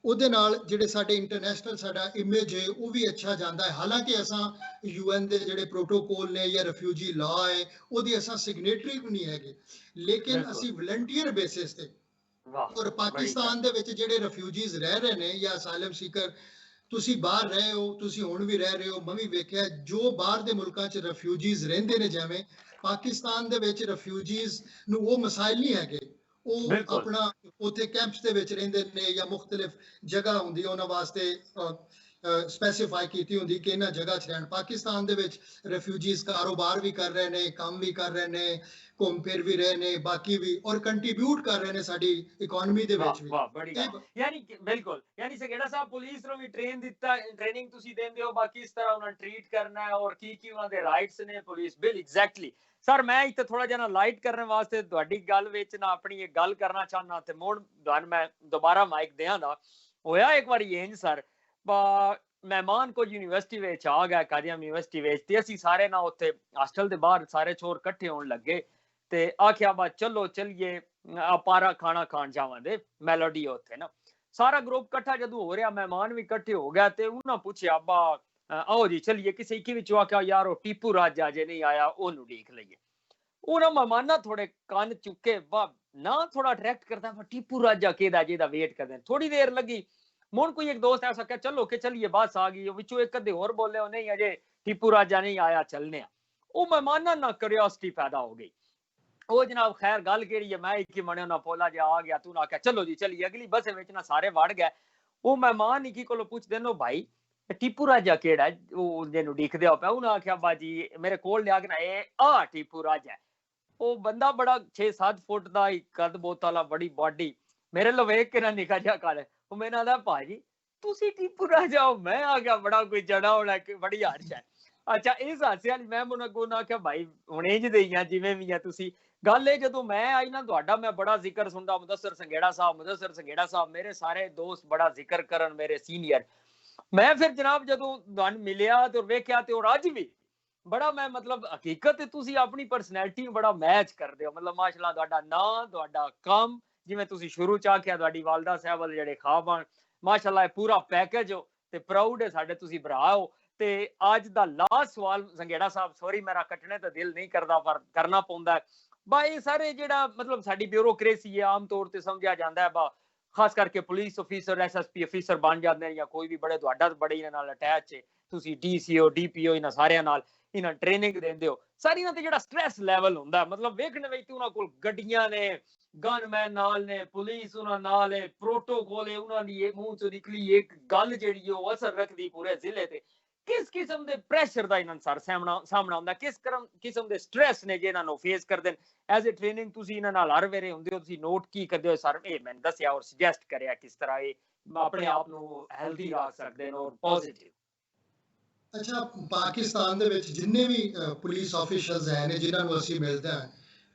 ਉਹਦੇ ਨਾਲ ਜਿਹੜੇ ਸਾਡੇ ਇੰਟਰਨੈਸ਼ਨਲ ਸਾਡਾ ਇਮੇਜ ਹੈ ਉਹ ਵੀ ਅੱਛਾ ਜਾਂਦਾ ਹੈ। ਹਾਲਾਂਕਿ ਅਸਾਂ UN ਦੇ ਜਿਹੜੇ ਪ੍ਰੋਟੋਕੋਲ ਨੇ ਜਾਂ ਰਿਫਿਊਜੀ ਲਾਅ ਹੈ ਉਹਦੀ ਅਸਾਂ ਸਿਗਨੇਟਰੀ ਨਹੀਂ ਹੈਗੇ, ਲੇਕਿਨ ਅਸੀਂ ਵਲੰਟੀਅਰ ਬੇਸਿਸ ਤੇ ਔਰ ਪਾਕਿਸਤਾਨ ਦੇ ਵਿੱਚ ਜਿਹੜੇ ਰਿਫਿਊਜੀਜ਼ ਰਹਿ ਰਹੇ ਨੇ ਜਾਂ ਅਸਾਈਲਮ ਸੀਕਰ, ਤੁਸੀਂ ਬਾਹਰ ਰਹੇ ਹੋ, ਤੁਸੀਂ ਹੁਣ ਵੀ ਰਹਿ ਰਹੇ ਹੋ, ਮੈਂ ਵੀ ਵੇਖਿਆ ਜੋ ਬਾਹਰ ਦੇ ਮੁਲਕਾਂ 'ਚ ਰਿਫਿਊਜੀਜ਼ ਰਹਿੰਦੇ ਨੇ, ਜਿਵੇਂ ਪਾਕਿਸਤਾਨ ਦੇ ਵਿੱਚ ਰਿਫਿਊਜੀਜ਼ ਨੂੰ ਉਹ ਮਸਾਇਲ ਨਹੀਂ ਹੈਗੇ। ਉਹ ਆਪਣਾ ਉੱਥੇ ਕੈਂਪਸ ਦੇ ਵਿੱਚ ਰਹਿੰਦੇ ਨੇ ਜਾਂ ਮੁxtਲਿਫ ਜਗ੍ਹਾ ਹੁੰਦੀ ਹੈ ਉਹਨਾਂ ਵਾਸਤੇ ਸਪੈਸੀਫਾਈ ਕੀਤੀ ਹੁੰਦੀ ਕਿ ਇਹਨਾਂ ਜਗ੍ਹਾ 'ਚ ਰਹਿਣ। ਪਾਕਿਸਤਾਨ ਦੇ ਵਿੱਚ ਰਿਫਿਊਜੀਜ਼ ਕਾਰੋਬਾਰ ਵੀ ਕਰ ਰਹੇ ਨੇ, ਕੰਮ ਵੀ ਕਰ ਰਹੇ ਨੇ, ਘੁੰਮ ਫਿਰ ਵੀ ਰਹੇ ਨੇ, ਬਾਕੀ ਵੀ, ਔਰ ਕੰਟਰੀਬਿਊਟ ਕਰ ਰਹੇ ਨੇ ਸਾਡੀ ਇਕਨੋਮੀ ਦੇ ਵਿੱਚ ਵੀ।
ਵਾਹ ਬੜੀ ਗੱਲ। ਯਾਨੀ ਬਿਲਕੁਲ, ਯਾਨੀ ਸੰਘੇੜਾ ਸਾਹਿਬ ਪੁਲਿਸ ਨੂੰ ਵੀ ਟ੍ਰੇਨਿੰਗ ਤੁਸੀਂ ਦਿੰਦੇ ਹੋ, ਬਾਕੀ ਇਸ ਤਰ੍ਹਾਂ ਉਹਨਾਂ ਨੂੰ ਟ੍ਰੀਟ ਕਰਨਾ ਹੈ ਔਰ ਕੀ ਉਹਨਾਂ ਦੇ ਰਾਈਟਸ ਨੇ ਪੁਲਿਸ ਬਿਲ। ਐਗਜ਼ੈਕਟਲੀ ਸਰ, ਮੈਂ ਇੱਥੇ ਥੋੜਾ ਜਿਹਾ ਨਾ ਲਾਈਟ ਕਰਨ ਵਾਸਤੇ ਤੁਹਾਡੀ ਗੱਲ ਵਿੱਚ ਨਾ ਆਪਣੀ ਇੱਕ ਗੱਲ ਕਰਨਾ ਚਾਹੁੰਦਾ ਤੇ ਮੋੜ ਤੁਹਾਨੂੰ ਮੈਂ ਦੁਬਾਰਾ ਮਾਈਕ ਦਿਆਂ ਦਾ ਹੋਇਆ ਇੱਕ ਵਾਰੀ ਇੰਜ ਸਰ, ਮਹਿਮਾਨ ਕੁਝ ਯੂਨੀਵਰਸਿਟੀ ਵਿੱਚ ਆ ਗਿਆ, ਕਾਦੀਆਮ ਯੂਨੀਵਰਸਿਟੀ ਵਿੱਚ, ਤੇ ਅਸੀਂ ਸਾਰੇ ਨਾ ਉੱਥੇ ਹੋਸਟਲ ਦੇ ਬਾਹਰ ਸਾਰੇ ਚੋਰ ਇਕੱਠੇ ਹੋਣ ਲੱਗੇ ਤੇ ਆਖਿਆ ਬਾ ਚਲੋ ਚਲੀਏ ਆਪਾਰਾ ਖਾਣਾ ਖਾਣ ਜਾਵਾਂਗੇ ਮੈਲੋਡੀ ਉੱਥੇ ਨਾ। ਸਾਰਾ ਗਰੁੱਪ ਇਕੱਠਾ ਜਦੋਂ ਹੋ ਰਿਹਾ, ਮਹਿਮਾਨ ਵੀ ਇਕੱਠੇ ਹੋ ਗਿਆ ਤੇ ਉਹਨਾਂ ਪੁੱਛਿਆ ਬਾ ਆਓ ਜੀ ਚਲੀਏ। ਕਿਸੇ ਇੱਕ ਵਿੱਚੋਂ ਆਖਿਆ ਯਾਰ ਉਹ ਟੀਪੂ ਰਾਜਾ ਜੇ ਨਹੀਂ ਆਇਆ ਉਹਨੂੰ ਦੇਖ ਲਈਏ। ਉਹਨਾਂ ਮਹਿਮਾਨਾਂ ਥੋੜੇ ਕੰਨ ਚੁੱਕੇ ਵਾ ਨਾ ਥੋੜਾ ਅਟਰੈਕਟ ਕਰਦਾ, ਟੀਪੂ ਰਾਜਾ ਕਿਹਦਾ ਜਿਹਦਾ ਵੇਟ ਕਰਦੇ। ਥੋੜੀ ਦੇਰ ਲੱਗੀ, ਹੁਣ ਕੋਈ ਇੱਕ ਦੋਸਤ ਐਸਾ ਕਹਿਆ ਚਲੋ ਕਿ ਚਲੀਏ, ਬਸ ਆ ਗਈ। ਵਿੱਚੋਂ ਇੱਕ ਅੱਧੇ ਹੋਰ ਬੋਲੇ ਉਹ ਨਹੀਂ ਅਜੇ ਟੀਪੂ ਰਾਜਾ ਨਹੀਂ ਆਇਆ, ਚੱਲਨੇ ਆ। ਉਹ ਮਹਿਮਾਨਾਂ ਨਾਲ ਕਿਉਰਿਓਸਿਟੀ ਪੈਦਾ ਹੋ ਗਈ। ਉਹ ਜਨਾਬ ਖੈਰ ਗੱਲ ਕਿਹੜੀ ਹੈ, ਮੈਂ ਇੱਕ ਹੀ ਮਣਿਆ ਨਾ ਪੋਲਾ ਜਿਹਾ ਆ ਗਿਆ, ਤੂੰ ਨਾ ਆਖਿਆ ਚਲੋ ਜੀ ਚਲੀਏ। ਅਗਲੀ ਬੱਸ ਵਿੱਚ ਨਾ ਸਾਰੇ ਵੜ ਗਏ। ਉਹ ਮਹਿਮਾਨ ਹੀ ਕੀ ਕੋਲੋਂ ਪੁੱਛਦੇ ਨੇ ਭਾਈ ਟੀਪੂ ਰਾਜਾ ਕਿਹੜਾ, ਉਹ ਜਿਹਨੂੰ ਦਿਖਦੇ ਹੋ ਪਿਆ। ਉਹਨੇ ਆਖਿਆ ਬਾਜੀ ਮੇਰੇ ਕੋਲ ਲਿਆ ਕੇ ਨਾ ਇਹ ਆ ਟੀਪੂ ਰਾਜਾ। ਉਹ ਬੰਦਾ ਬੜਾ 6-7 ਫੁੱਟ ਦਾ ਹੀ ਕੱਦ ਬੋਤ ਵਾਲਾ, ਬੜੀ ਬਾਡੀ, ਮੇਰੇ ਲੋ ਵੇਖ ਕੇ ਨਾ ਨਿਕਾ ਜਿਹਾ ਕਰ। ਉਹ ਮੈਨੂੰ ਆਦਾ ਭਾਜੀ ਤੁਸੀਂ ਟੀਪੂ ਰਾਜਾ ਹੋ? ਮੈਂ ਆ ਗਿਆ ਬੜਾ ਕੋਈ ਜੜਾ ਹੋਣਾ, ਬੜੀ ਹਰਸ਼ ਹੈ। ਅੱਛਾ ਇਸ ਹਾਸੇ ਵਾਲੀ ਮੈਂ ਮੁਨ ਅੱਗੋਂ ਨਾ ਆਖਿਆ ਭਾਈ ਹੁਣ ਇੰਜ ਦੇ ਆ ਜਿਵੇਂ ਵੀ ਆ ਤੁਸੀਂ। ਗੱਲ ਇਹ ਜਦੋਂ ਮੈਂ ਆਈ ਨਾ ਤੁਹਾਡਾ ਮੈਂ ਬੜਾ ਜ਼ਿਕਰ ਸੁਣਦਾ, ਮੁਦੱਸਰ ਸੰਘੇੜਾ ਸਾਹਿਬ ਮੇਰੇ ਸਾਰੇ ਦੋਸਤ ਬੜਾ ਜ਼ਿਕਰ ਕਰਨ, ਮੇਰੇ ਸੀਨੀਅਰ। ਮੈਂ ਫਿਰ ਜਨਾਬ ਜਦੋਂ ਤੁਹਾਨੂੰ ਮਿਲਿਆ ਤੇ ਵੇਖਿਆ ਤੇ ਉਹ ਅੱਜ ਵੀ ਬੜਾ, ਮੈਂ ਮਤਲਬ ਹਕੀਕਤ ਤੁਸੀਂ ਆਪਣੀ ਪਰਸਨੈਲਿਟੀ ਨੂੰ ਬੜਾ ਮੈਚ ਕਰਦੇ ਹੋ। ਮਤਲਬ ਮਾਸ਼ਾਅੱਲਾ ਤੁਹਾਡਾ ਨਾਂ, ਤੁਹਾਡਾ ਕੰਮ, ਜਿਵੇਂ ਤੁਸੀਂ ਸ਼ੁਰੂ ਚ ਆਖਿਆ ਤੁਹਾਡੀ ਵਾਲਦਾ ਸਾਹਿਬ ਵਾਲੇ ਜਿਹੜੇ ਖਾਬ ਹਨ, ਮਾਸ਼ਾਅੱਲਾ ਇਹ ਪੂਰਾ ਪੈਕੇਜ ਹੋ ਤੇ ਪ੍ਰਾਊਡ ਹੈ ਸਾਡੇ ਤੁਸੀਂ ਭਰਾ ਹੋ। ਤੇ ਅੱਜ ਦਾ ਲਾਸਟ ਸਵਾਲ ਸੰਘੇੜਾ ਸਾਹਿਬ, ਸੌਰੀ ਮੇਰਾ ਕੱਟਣੇ ਤਾਂ ਦਿਲ ਨਹੀਂ ਕਰਦਾ ਪਰ ਕਰਨਾ ਪੈਂਦਾ। ਬਾ ਇਹ ਸਾਰੇ ਜਿਹੜਾ ਮਤਲਬ ਸਾਡੀ ਬਿਊਰੋਕ੍ਰੇਸੀ ਹੈ ਆਮ ਤੌਰ ਤੇ ਸਮਝਿਆ ਜਾਂਦਾ ਹੈ ਬਾ ਖਾਸ ਕਰਕੇ ਪੁਲਿਸ ਅਫੀਸਰ, SSP ਅਫੀਸਰ ਬਣ ਜਾਂਦੇ ਨੇ ਜਾਂ ਕੋਈ ਵੀ ਬੜੇ, ਤੁਹਾਡਾ ਬੜੇ ਇਹਨਾਂ ਨਾਲ ਅਟੈਚ ਹੈ, ਤੁਸੀਂ DCO DPO ਇਹਨਾਂ ਸਾਰਿਆਂ ਨਾਲ ਇਹਨਾਂ ਟ੍ਰੇਨਿੰਗ ਦਿੰਦੇ ਹੋ। ਸਾਰੀਆਂ ਤੇ ਜਿਹੜਾ ਸਟ੍ਰੈਸ ਲੈਵਲ ਹੁੰਦਾ, ਮਤਲਬ ਵੇਖਣ ਵਿੱਚ ਉਹਨਾਂ ਕੋਲ ਗੱਡੀਆਂ ਨੇ, ਗਨਮੈਨ ਨਾਲ ਨੇ, ਪੁਲਿਸ ਉਹਨਾਂ ਨਾਲ ਹੈ, ਪ੍ਰੋਟੋਕੋਲ ਹੈ ਉਹਨਾਂ ਦੀ, ਇਹ ਮੂੰਹ ਚੋਂ ਨਿਕਲੀ ਇੱਕ ਗੱਲ ਜਿਹੜੀ ਉਹ ਅਸਰ ਰੱਖਦੀ ਪੂਰੇ ਜ਼ਿਲ੍ਹੇ ਤੇ। ਕਿਸ ਕਿਸਮ ਦੇ ਪ੍ਰੈਸ਼ਰ ਦਾ ਇਹਨਾਂ ਸਰ ਸਾਹਮਣਾ ਹੁੰਦਾ, ਕਿਸ ਕਿਸਮ ਦੇ ਸਟ੍ਰੈਸ ਨੇ ਜਿਹਨਾਂ ਨੂੰ ਫੇਸ ਕਰਦੇ ਨੇ ਐਜ਼ ਅ ਟ੍ਰੇਨਿੰਗ? ਤੁਸੀਂ ਇਹਨਾਂ ਨਾਲ ਹਰ ਵੇਲੇ ਹੁੰਦੇ ਹੋ, ਤੁਸੀਂ ਨੋਟ ਕੀ ਕਰਦੇ ਹੋ ਸਰ? ਇਹ ਮੈਨੂੰ ਦੱਸਿਆ ਔਰ ਸੁਜੈਸਟ ਕਰਿਆ ਕਿਸ ਤਰ੍ਹਾਂ ਇਹ ਆਪਣੇ ਆਪ ਨੂੰ ਹੈਲਦੀ ਰੱਖ ਸਕਦੇ ਨੇ ਔਰ ਪੋਜ਼ਿਟਿਵ।
ਅੱਛਾ, ਪਾਕਿਸਤਾਨ ਦੇ ਵਿੱਚ ਜਿੰਨੇ ਵੀ ਪੁਲਿਸ ਆਫੀਸ਼ੀਅਲਸ ਹੈ ਨੇ ਜਿਨ੍ਹਾਂ ਨੂੰ ਅਸੀਂ ਮਿਲਦੇ ਹਾਂ,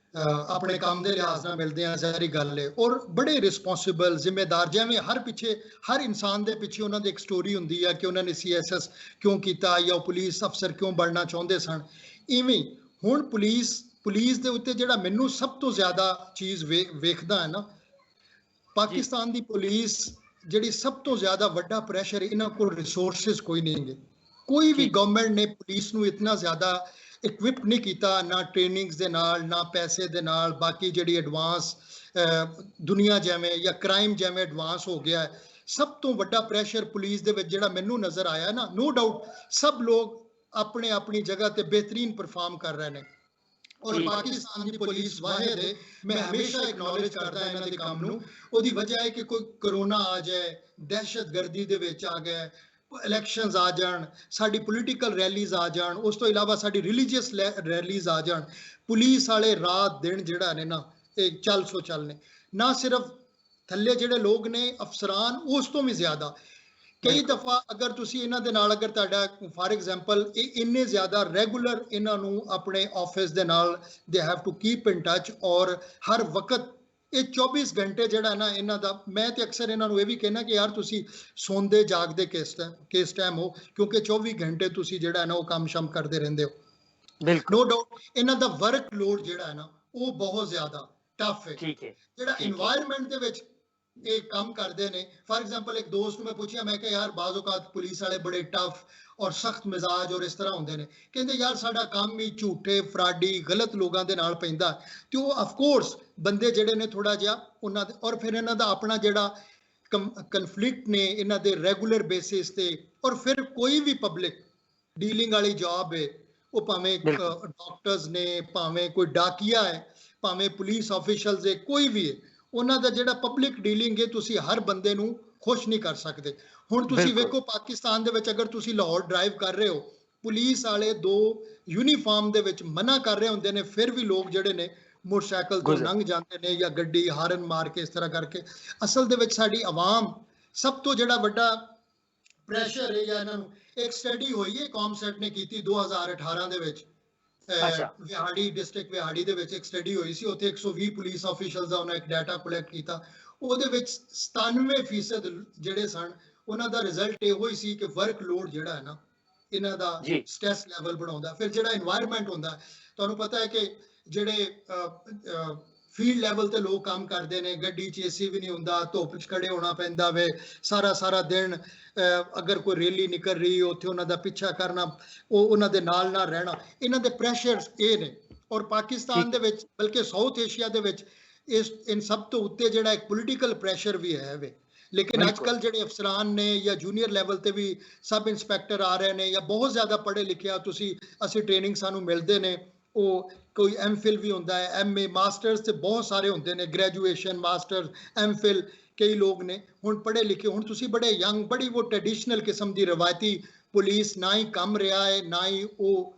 ਆਪਣੇ ਕੰਮ ਦੇ ਲਿਹਾਜ਼ ਨਾਲ ਮਿਲਦੇ ਹਾਂ, ਜ਼ਾਹਰੀ ਗੱਲ ਹੈ, ਔਰ ਬੜੇ ਰਿਸਪੌਂਸਿਬਲ ਜ਼ਿੰਮੇਦਾਰ, ਜਿਵੇਂ ਹਰ ਇਨਸਾਨ ਦੇ ਪਿੱਛੇ ਉਹਨਾਂ ਦੀ ਇੱਕ ਸਟੋਰੀ ਹੁੰਦੀ ਹੈ ਕਿ ਉਹਨਾਂ ਨੇ CSS ਕਿਉਂ ਕੀਤਾ ਜਾਂ ਉਹ ਪੁਲਿਸ ਅਫਸਰ ਕਿਉਂ ਬਣਨਾ ਚਾਹੁੰਦੇ ਸਨ। ਇਵੇਂ ਹੁਣ ਪੁਲਿਸ ਦੇ ਉੱਤੇ ਜਿਹੜਾ ਮੈਨੂੰ ਸਭ ਤੋਂ ਜ਼ਿਆਦਾ ਚੀਜ਼ ਵੇਖਦਾ ਹੈ ਨਾ, ਪਾਕਿਸਤਾਨ ਦੀ ਪੁਲਿਸ ਜਿਹੜੀ ਸਭ ਤੋਂ ਜ਼ਿਆਦਾ ਵੱਡਾ ਪ੍ਰੈਸ਼ਰ, ਇਹਨਾਂ ਕੋਲ ਰਿਸੋਰਸਿਸ ਕੋਈ ਨਹੀਂ ਹੈਗੇ। ਕੋਈ ਵੀ ਗਵਰਨਮੈਂਟ ਨੇ ਪੁਲਿਸ ਨੂੰ ਇਤਨਾ ਜ਼ਿਆਦਾ ਇਕਵਿਪ ਨਹੀਂ ਕੀਤਾ, ਨਾ ਟ੍ਰੇਨਿੰਗਸ ਦੇ ਨਾਲ, ਨਾ ਪੈਸੇ ਦੇ ਨਾਲ। ਬਾਕੀ ਜਿਹੜੀ ਐਡਵਾਂਸ ਦੁਨੀਆ ਜਿਵੇਂ ਜਾਂ ਕ੍ਰਾਈਮ ਜਿਵੇਂ ਐਡਵਾਂਸ ਹੋ ਗਿਆ ਹੈ, ਸਭ ਤੋਂ ਵੱਡਾ ਪ੍ਰੈਸ਼ਰ ਪੁਲਿਸ ਦੇ ਵਿੱਚ ਜਿਹੜਾ ਮੈਨੂੰ ਨਜ਼ਰ ਆਇਆ ਨਾ, ਨੋ ਡਾਊਟ ਸਭ ਲੋਕ ਆਪਣੀ ਜਗ੍ਹਾ ਤੇ ਬਿਹਤਰੀਨ ਪਰਫਾਰਮ ਕਰ ਰਹੇ ਨੇ। ਔਰ ਪਾਕਿਸਤਾਨ ਦੀ ਪੁਲਿਸ ਵਾਹਿਦ ਹੈ, ਮੈਂ ਹਮੇਸ਼ਾ ਐਕਨੋਲੇਜ ਕਰਦਾ ਇਹਨਾਂ ਦੇ ਕੰਮ ਨੂੰ। ਉਹਦੀ ਵਜ੍ਹਾ ਹੈ ਕਿ ਕੋਈ ਕਰੋਨਾ ਆ ਜਾਏ, ਦਹਿਸ਼ਤਗਰਦੀ ਦੇ ਵਿੱਚ ਆ ਗਏ, ਇਲੈਕਸ਼ਨਸ ਆ ਜਾਣ, ਸਾਡੀ ਪੋਲੀਟੀਕਲ ਰੈਲੀਜ਼ ਆ ਜਾਣ, ਉਸ ਤੋਂ ਇਲਾਵਾ ਸਾਡੀ ਰਿਲੀਜੀਅਸ ਰੈਲੀਜ਼ ਆ ਜਾਣ, ਪੁਲਿਸ ਵਾਲੇ ਰਾਤ ਦਿਨ ਜਿਹੜਾ ਨੇ ਨਾ ਇਹ ਚੱਲ ਨੇ। ਨਾ ਸਿਰਫ ਥੱਲੇ ਜਿਹੜੇ ਲੋਕ ਨੇ ਅਫਸਰਾਨ, ਉਸ ਤੋਂ ਵੀ ਜ਼ਿਆਦਾ ਕਈ ਦਫਾ ਅਗਰ ਤੁਸੀਂ ਇਹਨਾਂ ਦੇ ਨਾਲ, ਅਗਰ ਤੁਹਾਡਾ ਫਾਰ ਐਗਜ਼ਾਮਪਲ ਇਹ ਇੰਨੇ ਜ਼ਿਆਦਾ ਰੈਗੂਲਰ ਇਹਨਾਂ ਨੂੰ ਆਪਣੇ ਆਫਿਸ ਦੇ ਨਾਲ they have to keep in touch, ਔਰ ਹਰ ਵਕਤ ਇਹ 24 ਘੰਟੇ ਜਿਹੜਾ ਨਾ ਇਹਨਾਂ ਦਾ, ਮੈਂ ਤੇ ਅਕਸਰ ਇਹਨਾਂ ਨੂੰ ਇਹ ਵੀ ਕਹਿਣਾ ਕਿ ਯਾਰ ਤੁਸੀਂ ਸੌਂਦੇ ਜਾਗਦੇ ਕਿਸ ਟਾਈਮ ਹੋ, ਕਿਉਂਕਿ 24 ਘੰਟੇ ਤੁਸੀਂ ਜਿਹੜਾ ਨਾ ਉਹ ਕੰਮ ਸ਼ਮ ਕਰਦੇ ਰਹਿੰਦੇ ਹੋ। ਬਿਲਕੁਲ, ਨੋ ਡਾਊਟ ਇਹਨਾਂ ਦਾ ਵਰਕ ਲੋਡ ਜਿਹੜਾ ਹੈ ਨਾ ਉਹ ਬਹੁਤ ਜ਼ਿਆਦਾ ਟਫ ਹੈ। ਜਿਹੜਾ ਇਨਵਾਇਰਨਮੈਂਟ ਦੇ ਵਿੱਚ ਇਹ ਕੰਮ ਕਰਦੇ ਨੇ, ਫਾਰ ਐਗਜ਼ਾਮਪਲ ਇੱਕ ਦੋਸਤ ਨੂੰ ਮੈਂ ਪੁੱਛਿਆ, ਮੈਂ ਕਿਹਾ ਯਾਰ ਬਾਜ਼ ਔਕਾਤ ਪੁਲਿਸ ਵਾਲੇ ਬੜੇ ਟਫ ਔਰ ਸਖਤ ਮਿਜ਼ਾਜ ਔਰ ਇਸ ਤਰ੍ਹਾਂ ਹੁੰਦੇ ਨੇ, ਕਹਿੰਦੇ ਯਾਰ ਸਾਡਾ ਕੰਮ ਹੀ ਝੂਠੇ ਫਰਾਡੀ ਗਲਤ ਲੋਕਾਂ ਦੇ ਨਾਲ ਪੈਂਦਾ। ਤੇ ਉਹ ਆਫਕੋਰਸ ਬੰਦੇ ਜਿਹੜੇ ਨੇ ਥੋੜਾ ਜਿਹਾ ਉਹਨਾਂ ਦੇ, ਔਰ ਫਿਰ ਇਹਨਾਂ ਦਾ ਆਪਣਾ ਜਿਹੜਾ ਕਨਫਲਿਕਟ ਨੇ ਇਹਨਾਂ ਦੇ ਰੈਗੂਲਰ ਬੇਸਿਸ ਤੇ, ਔਰ ਫਿਰ ਕੋਈ ਵੀ ਪਬਲਿਕ ਡੀਲਿੰਗ ਵਾਲੀ ਜੌਬ ਹੈ, ਉਹ ਭਾਵੇਂ ਡਾਕਟਰਸ ਨੇ, ਭਾਵੇਂ ਕੋਈ ਡਾਕੀਆ ਹੈ, ਭਾਵੇਂ ਪੁਲਿਸ ਆਫੀਸ਼ੀਅਲਸ ਹੈ, ਕੋਈ ਵੀ ਹੈ, ਉਹਨਾਂ ਦਾ ਜਿਹੜਾ ਪਬਲਿਕ ਡੀਲਿੰਗ ਹੈ, ਤੁਸੀਂ ਹਰ ਬੰਦੇ ਨੂੰ ਖੁਸ਼ ਨਹੀਂ ਕਰ ਸਕਦੇ। ਹੁਣ ਤੁਸੀਂ ਵੇਖੋ ਪਾਕਿਸਤਾਨ ਦੇ ਵਿੱਚ ਅਗਰ ਤੁਸੀਂ ਲਾਹੌਰ ਡਰਾਈਵ ਕਰ ਰਹੇ ਹੋ, ਪੁਲਿਸ ਵਾਲੇ 2 ਯੂਨੀਫਾਰਮ ਦੇ ਵਿੱਚ ਮਨਾ ਕਰ ਰਹੇ ਹੁੰਦੇ ਨੇ, ਫਿਰ ਵੀ ਲੋਕ ਜਿਹੜੇ ਨੇ ਮੋਟਰਸਾਈਕਲ ਤੋਂ ਲੰਘ ਜਾਂਦੇ ਨੇ ਜਾਂ ਗੱਡੀ ਹਾਰਨ ਮਾਰ ਕੇ ਇਸ ਤਰ੍ਹਾਂ ਕਰਕੇ। ਅਸਲ ਦੇ ਵਿੱਚ ਸਾਡੀ ਆਵਾਮ ਸਭ ਤੋਂ ਜਿਹੜਾ ਵੱਡਾ ਪ੍ਰੈਸ਼ਰ ਹੈ, ਜਾਂ ਇਹਨਾਂ ਨੂੰ ਇੱਕ ਸਟੱਡੀ ਹੋਈ ਹੈ ਕੌਮਸੈਟ ਨੇ ਕੀਤੀ 2018 ਦੇ ਵਿੱਚ, ਵਿਹਾੜੀ ਡਿਸਟ੍ਰਿਕਟ ਵਿਹਾੜੀ ਦੇ ਵਿੱਚ ਇੱਕ ਸਟੱਡੀ ਹੋਈ ਸੀ। ਉੱਥੇ 120 ਪੁਲਿਸ ਆਫੀਸ਼ੀਅਲਸ ਦਾ ਉਹਨਾਂ ਇੱਕ ਡਾਟਾ ਕਲੈਕਟ ਕੀਤਾ। ਉਹਦੇ ਵਿੱਚ 97% ਜਿਹੜੇ ਸਨ ਉਹਨਾਂ ਦਾ ਰਿਜ਼ਲਟ ਇਹੋ ਹੀ ਸੀ ਕਿ ਵਰਕ ਲੋਡ ਜਿਹੜਾ ਹੈ ਨਾ ਇਹਨਾਂ ਦਾ ਸਟ੍ਰੈਸ ਲੈਵਲ ਬਣਾਉਂਦਾ। ਫਿਰ ਜਿਹੜਾ ਇਨਵਾਇਰਨਮੈਂਟ ਹੁੰਦਾ, ਤੁਹਾਨੂੰ ਪਤਾ ਹੈ ਕਿ ਜਿਹੜੇ ਫੀਲਡ ਲੈਵਲ ਤੇ ਲੋਕ ਕੰਮ ਕਰਦੇ ਨੇ, ਗੱਡੀ 'ਚ AC ਵੀ ਨਹੀਂ ਹੁੰਦਾ, ਧੁੱਪ 'ਚ ਖੜੇ ਹੋਣਾ ਪੈਂਦਾ ਵੇ ਸਾਰਾ ਦਿਨ। ਅਗਰ ਕੋਈ ਰੈਲੀ ਨਿਕਲ ਰਹੀ ਉੱਥੇ ਉਹਨਾਂ ਦਾ ਪਿੱਛਾ ਕਰਨਾ, ਉਹ ਉਹਨਾਂ ਦੇ ਨਾਲ ਰਹਿਣਾ, ਇਹਨਾਂ ਦੇ ਪ੍ਰੈਸ਼ਰਸ ਇਹ ਨੇ। ਔਰ ਪਾਕਿਸਤਾਨ ਦੇ ਵਿੱਚ, ਬਲਕਿ ਸਾਊਥ ਏਸ਼ੀਆ ਦੇ ਵਿੱਚ ਇਨ ਸਭ ਤੋਂ ਉੱਤੇ ਜਿਹੜਾ ਇੱਕ ਪੋਲੀਟੀਕਲ ਪ੍ਰੈਸ਼ਰ ਵੀ ਹੈ ਵੇ। ਲੇਕਿਨ ਅੱਜ ਕੱਲ ਜਿਹੜੇ ਅਫਸਰਾਨ ਨੇ ਜਾਂ ਜੂਨੀਅਰ ਲੈਵਲ ਤੇ ਵੀ ਸਬ ਇੰਸਪੈਕਟਰ ਆ ਰਹੇ ਨੇ, ਜਾਂ ਬਹੁਤ ਜ਼ਿਆਦਾ ਪੜ੍ਹੇ ਲਿਖਿਆ, ਅਸੀਂ ਟ੍ਰੇਨਿੰਗ ਸਾਨੂੰ ਮਿਲਦੇ ਨੇ, ਉਹ ਕੋਈ MPhil ਵੀ ਹੁੰਦਾ ਹੈ, MA ਮਾਸਟਰਸ ਤੇ ਬਹੁਤ ਸਾਰੇ ਹੁੰਦੇ ਨੇ, ਗ੍ਰੈਜੂਏਸ਼ਨ ਮਾਸਟਰ MPhil ਕਈ ਲੋਕ ਨੇ ਹੁਣ ਪੜ੍ਹੇ ਲਿਖੇ। ਹੁਣ ਤੁਸੀਂ ਬੜੇ ਯੰਗ, ਬੜੀ ਉਹ ਟ੍ਰੈਡੀਸ਼ਨਲ ਕਿਸਮ ਦੀ ਰਵਾਇਤੀ ਪੁਲਿਸ ਨਾ ਹੀ ਕੰਮ ਰਿਹਾ ਹੈ, ਨਾ ਹੀ ਉਹ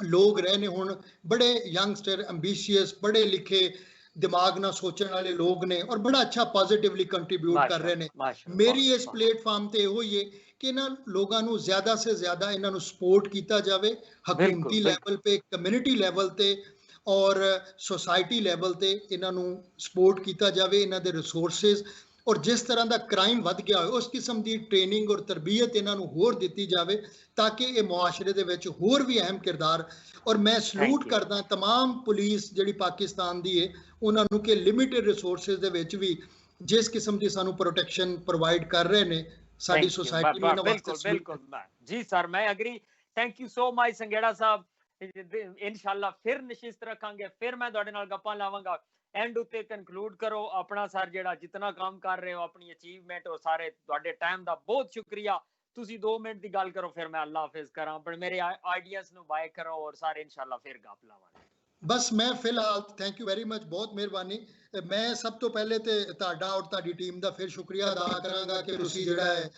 ਲੋਕ ਰਹੇ ਨੇ। ਹੁਣ ਬੜੇ ਯੰਗਸਟਰ ਐਂਬੀਸ਼ੀਅਸ ਪੜ੍ਹੇ ਲਿਖੇ ਦਿਮਾਗ ਨਾਲ ਸੋਚਣ ਵਾਲੇ ਲੋਕ ਨੇ, ਔਰ ਬੜਾ ਅੱਛਾ ਪੋਜ਼ਿਟਿਵਲੀ ਕੰਟਰੀਬਿਊਟ ਕਰ ਰਹੇ ਨੇ। ਮੇਰੀ ਇਸ ਪਲੇਟਫਾਰਮ ਤੇ ਇਹੋ ਹੀ ਹੈ ਕਿ ਇਹਨਾਂ ਲੋਕਾਂ ਨੂੰ ਜ਼ਿਆਦਾ ਸੇ ਜ਼ਿਆਦਾ ਇਹਨਾਂ ਨੂੰ ਸਪੋਰਟ ਕੀਤਾ ਜਾਵੇ, ਹਕੂਮਤੀ ਲੈਵਲ ਤੇ, ਕਮਿਊਨਿਟੀ ਲੈਵਲ ਤੇ ਔਰ ਸੋਸਾਇਟੀ ਲੈਵਲ ਤੇ ਇਹਨਾਂ ਨੂੰ ਸਪੋਰਟ ਕੀਤਾ ਜਾਵੇ, ਇਹਨਾਂ ਦੇ ਰਿਸੋਰਸਿਸ। ਔਰ ਜਿਸ ਤਰ੍ਹਾਂ ਦਾ ਕ੍ਰਾਈਮ ਵੱਧ ਗਿਆ ਹੋਵੇ ਉਸ ਕਿਸਮ ਦੀ ਟ੍ਰੇਨਿੰਗ ਔਰ ਤਰਬੀਅਤ ਇਹਨਾਂ ਨੂੰ ਹੋਰ ਦਿੱਤੀ ਜਾਵੇ, ਤਾਂ ਕਿ ਇਹ ਮੁਆਸ਼ਰੇ ਦੇ ਵਿੱਚ ਹੋਰ ਵੀ ਅਹਿਮ ਕਿਰਦਾਰ। ਔਰ ਮੈਂ ਸਲੂਟ ਕਰਦਾ ਤਮਾਮ ਪੁਲਿਸ ਜਿਹੜੀ ਪਾਕਿਸਤਾਨ ਦੀ ਹੈ ਉਹਨਾਂ ਨੂੰ ਕਿ ਲਿਮਿਟਡ ਰਿਸੋਰਸਿਸ ਦੇ ਵਿੱਚ ਵੀ ਜਿਸ ਕਿਸਮ ਦੀ ਸਾਨੂੰ ਪ੍ਰੋਟੈਕਸ਼ਨ ਪ੍ਰੋਵਾਈਡ ਕਰ ਰਹੇ ਨੇ ਸਾਡੀ ਸੋਸਾਇਟੀ ਨੂੰ।
ਬਿਲਕੁਲ ਜੀ ਸਰ, ਮੈਂ agree. Thank you so much Sangera Sahib. ਇਨਸ਼ਾਅੱਲਾ ਫਿਰ ਨਸ਼ਿਸਤ ਰੱਖਾਂਗੇ, ਫਿਰ ਮੈਂ ਤੁਹਾਡੇ ਨਾਲ ਗੱਪਾਂ ਲਾਵਾਂਗਾ। ਐਂਡ ਉੱਤੇ ਕਨਕਲੂਡ ਕਰੋ ਆਪਣਾ ਸਰ ਜਿਹੜਾ ਜਿੰਨਾ ਕੰਮ ਕਰ ਰਹੇ ਹੋ, ਆਪਣੀ ਅਚੀਵਮੈਂਟ, ਉਹ ਸਾਰੇ ਤੁਹਾਡੇ ਟਾਈਮ ਦਾ ਬਹੁਤ ਸ਼ੁਕਰੀਆ। ਤੁਸੀਂ 2 ਮਿੰਟ ਦੀ ਗੱਲ ਕਰੋ, ਫਿਰ ਮੈਂ ਅੱਲਾ ਹਾਫਿਜ਼ ਕਰਾਂ, ਪਰ ਮੇਰੇ ਆਈਡੀਆਜ਼ ਨੂੰ ਬਾਏ ਕਰੋ, ਔਰ ਸਾਰੇ ਇਨਸ਼ਾਅੱਲਾ ਫਿਰ ਗੱਪ ਲਾਵਾਂਗੇ।
ਬਸ ਮੈਂ ਫਿਲਹਾਲ ਥੈਂਕ ਯੂ ਵੈਰੀ ਮਚ, ਬਹੁਤ ਮਿਹਰਬਾਨੀ। ਮੈਂ ਸਭ ਤੋਂ ਪਹਿਲੇ ਤੇ ਤੁਹਾਡਾ ਔਰ ਤੁਹਾਡੀ ਟੀਮ ਦਾ ਫਿਰ ਸ਼ੁਕਰੀਆ ਅਦਾ ਕਰਾਂਗਾ ਕਿ ਤੁਸੀਂ ਜਿਹੜਾ ਹੈ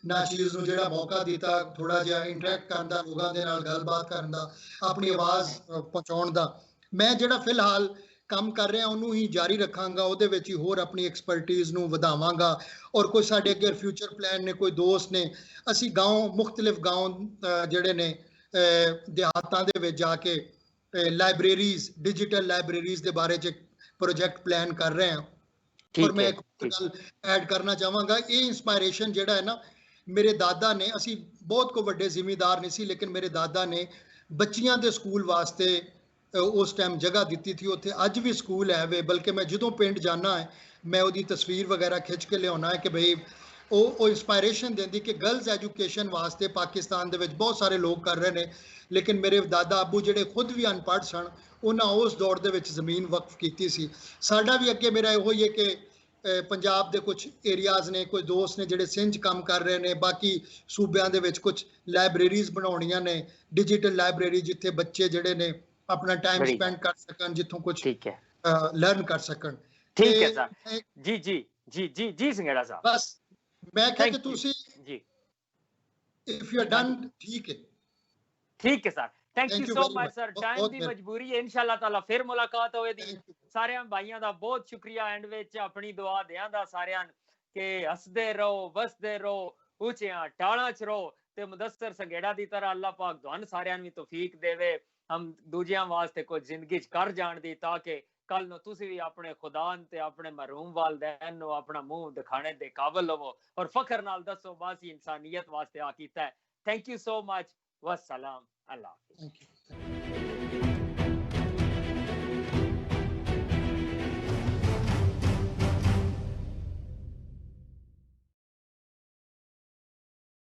ਨਾਚੀਜ਼ ਨੂੰ ਜਿਹੜਾ ਮੌਕਾ ਦਿੱਤਾ ਥੋੜਾ ਜਿਹਾ ਇੰਟਰੈਕਟ ਕਰਨ ਦਾ, ਲੋਕਾਂ ਦੇ ਨਾਲ ਗੱਲਬਾਤ ਕਰਨ ਦਾ, ਆਪਣੀ ਆਵਾਜ਼ ਪਹੁੰਚਾਉਣ ਦਾ। ਮੈਂ ਜਿਹੜਾ ਫਿਲਹਾਲ ਕੰਮ ਕਰ ਰਿਹਾ ਉਹਨੂੰ ਹੀ ਜਾਰੀ ਰੱਖਾਂਗਾ, ਉਹਦੇ ਵਿੱਚ ਹੀ ਹੋਰ ਆਪਣੀ ਐਕਸਪਰਟੀਜ਼ ਨੂੰ ਵਧਾਵਾਂਗਾ। ਔਰ ਕੋਈ ਸਾਡੇ ਅੱਗੇ ਫਿਊਚਰ ਪਲਾਨ ਨੇ, ਕੋਈ ਦੋਸਤ ਨੇ, ਅਸੀਂ ਮੁxtਲਿਫ ਗਾਉਂ ਜਿਹੜੇ ਨੇ ਦਿਹਾਤਾਂ ਦੇ ਵਿੱਚ ਜਾ ਕੇ ਲਾਇਬ੍ਰੇਰੀਜ਼, ਡਿਜੀਟਲ ਲਾਇਬ੍ਰੇਰੀਜ਼ ਦੇ ਬਾਰੇ 'ਚ ਪ੍ਰੋਜੈਕਟ ਪਲਾਨ ਕਰ ਰਹੇ ਹਾਂ। ਔਰ ਮੈਂ ਇੱਕ ਗੱਲ ਐਡ ਕਰਨਾ ਚਾਹਾਂਗਾ, ਇਹ ਇੰਸਪਾਇਰੇਸ਼ਨ ਜਿਹੜਾ ਹੈ ਨਾ, ਮੇਰੇ ਦਾਦਾ ਨੇ, ਅਸੀਂ ਬਹੁਤ ਕੋ ਵੱਡੇ ਜ਼ਿਮੀਂਦਾਰ ਨਹੀਂ ਸੀ, ਲੇਕਿਨ ਮੇਰੇ ਦਾਦਾ ਨੇ ਬੱਚੀਆਂ ਦੇ ਸਕੂਲ ਵਾਸਤੇ ਉਸ ਟਾਈਮ ਜਗ੍ਹਾ ਦਿੱਤੀ ਸੀ। ਉੱਥੇ ਅੱਜ ਵੀ ਸਕੂਲ ਹੈ ਵੇ, ਬਲਕਿ ਮੈਂ ਜਦੋਂ ਪਿੰਡ ਜਾਣਾ ਹੈ ਮੈਂ ਉਹਦੀ ਤਸਵੀਰ ਵਗੈਰਾ ਖਿੱਚ ਕੇ ਲਿਆਉਣਾ ਹੈ ਕਿ ਭਈ ਉਹ ਇੰਸਪਾਇਰੇਸ਼ਨ ਦਿੰਦੀ ਕਿ ਗਰਲਜ਼ ਐਜੂਕੇਸ਼ਨ ਵਾਸਤੇ ਪਾਕਿਸਤਾਨ ਦੇ ਵਿੱਚ ਬਹੁਤ ਸਾਰੇ ਲੋਕ ਕਰ ਰਹੇ ਨੇ, ਲੇਕਿਨ ਮੇਰੇ ਦਾਦਾ ਅੱਬੂ ਜਿਹੜੇ ਖੁਦ ਵੀ ਅਨਪੜ੍ਹ ਸਨ, ਉਹਨਾਂ ਉਸ ਦੌਰ ਦੇ ਵਿੱਚ ਜ਼ਮੀਨ ਵਕਫ ਕੀਤੀ ਸੀ। ਸਾਡਾ ਵੀ ਅੱਗੇ ਮੇਰਾ ਇਹੋ ਹੀ ਹੈ ਕਿ ਪੰਜਾਬ ਦੇ ਕੁਝ ਏਰੀਆਜ਼ ਨੇ, ਕੋਈ ਦੋਸਤ ਨੇ ਜਿਹੜੇ ਸਿੰਧ 'ਚ ਕੰਮ ਕਰ ਰਹੇ ਨੇ, ਬਾਕੀ ਸੂਬਿਆਂ ਦੇ ਵਿੱਚ ਕੁਝ ਲਾਇਬ੍ਰੇਰੀਜ਼ ਬਣਾਉਣੀਆਂ ਨੇ, ਡਿਜੀਟਲ ਲਾਇਬ੍ਰੇਰੀ, ਜਿੱਥੇ ਬੱਚੇ ਜਿਹੜੇ ਨੇ ਆਪਣਾ ਟਾਈਮ ਸਪੈਂਡ ਕਰ ਸਕਣ, ਜਿੱਥੋਂ ਕੁਝ ਲਰਨ ਕਰ ਸਕਣ।
ਠੀਕ ਹੈ ਸਰ, ਜੀ ਜੀ ਜੀ ਜੀ ਜੀ ਸੰਘੇੜਾ ਸਾਹਿਬ,
ਬਸ ਮੈਂ ਕਿਹਾ ਕਿ ਤੁਸੀਂ
ਜੀ
ਇਫ ਯੂ ਆਰ ਡਨ, ਠੀਕ ਹੈ।
ਠੀਕ ਹੈ sir, thank you so much sir. Time ਦੀ ਮਜਬੂਰੀ ਹੈ, ਇਨਸ਼ਾਅੱਲਾ ਤਾਲਾ ਫਿਰ ਮੁਲਾਕਾਤ ਹੋਵੇਗੀ। ਸਾਰਿਆਂ ਭਾਈਆਂ ਦਾ ਬਹੁਤ ਸ਼ੁਕਰੀਆ। ਐਂਡ ਵਿੱਚ ਆਪਣੀ ਦੁਆ ਦਿਆਂ ਦਾ ਸਾਰਿਆਂ ਕਿ ਹੱਸਦੇ ਰਹੋ, ਵਸਦੇ ਰਹੋ, ਉੱਚਿਆਂ ਟਾਲਾਂ 'ਚ ਰਹੋ, ਤੇ ਮੁਦੱਸਰ ਸੰਘੇੜਾ ਦੀ ਤਰ੍ਹਾਂ ਅੱਲਾਹ ਪਾਕ ਤੁਹਾਨੂੰ ਸਾਰਿਆਂ ਨੂੰ ਵੀ ਤੌਫੀਕ ਦੇਵੇ ਹਮ ਦੂਜਿਆਂ ਵਾਸਤੇ ਕੁਝ ਜ਼ਿੰਦਗੀ 'ਚ ਕਰ ਜਾਣ ਦੀ, ਤਾਂ ਕਿ ਕੱਲ ਨੂੰ ਤੁਸੀਂ ਵੀ ਆਪਣੇ ਖੁਦਾ ਤੇ ਆਪਣੇ ਮਰਹੂਮ ਵਾਲदैन ਨੂੰ ਆਪਣਾ ਮੂੰਹ ਦਿਖਾਣੇ ਦੇ ਕਾਬਲ ਹੋਵੋ ਔਰ ਫਖਰ ਨਾਲ ਦੱਸੋ ਬਸ ਇਨਸਾਨੀਅਤ ਵਾਸਤੇ ਆ ਕੀਤਾ ਹੈ। Thank you so much. ਵਸਲਾਮ। ਅੱਲਾਹ ਹਾਫਿਜ਼।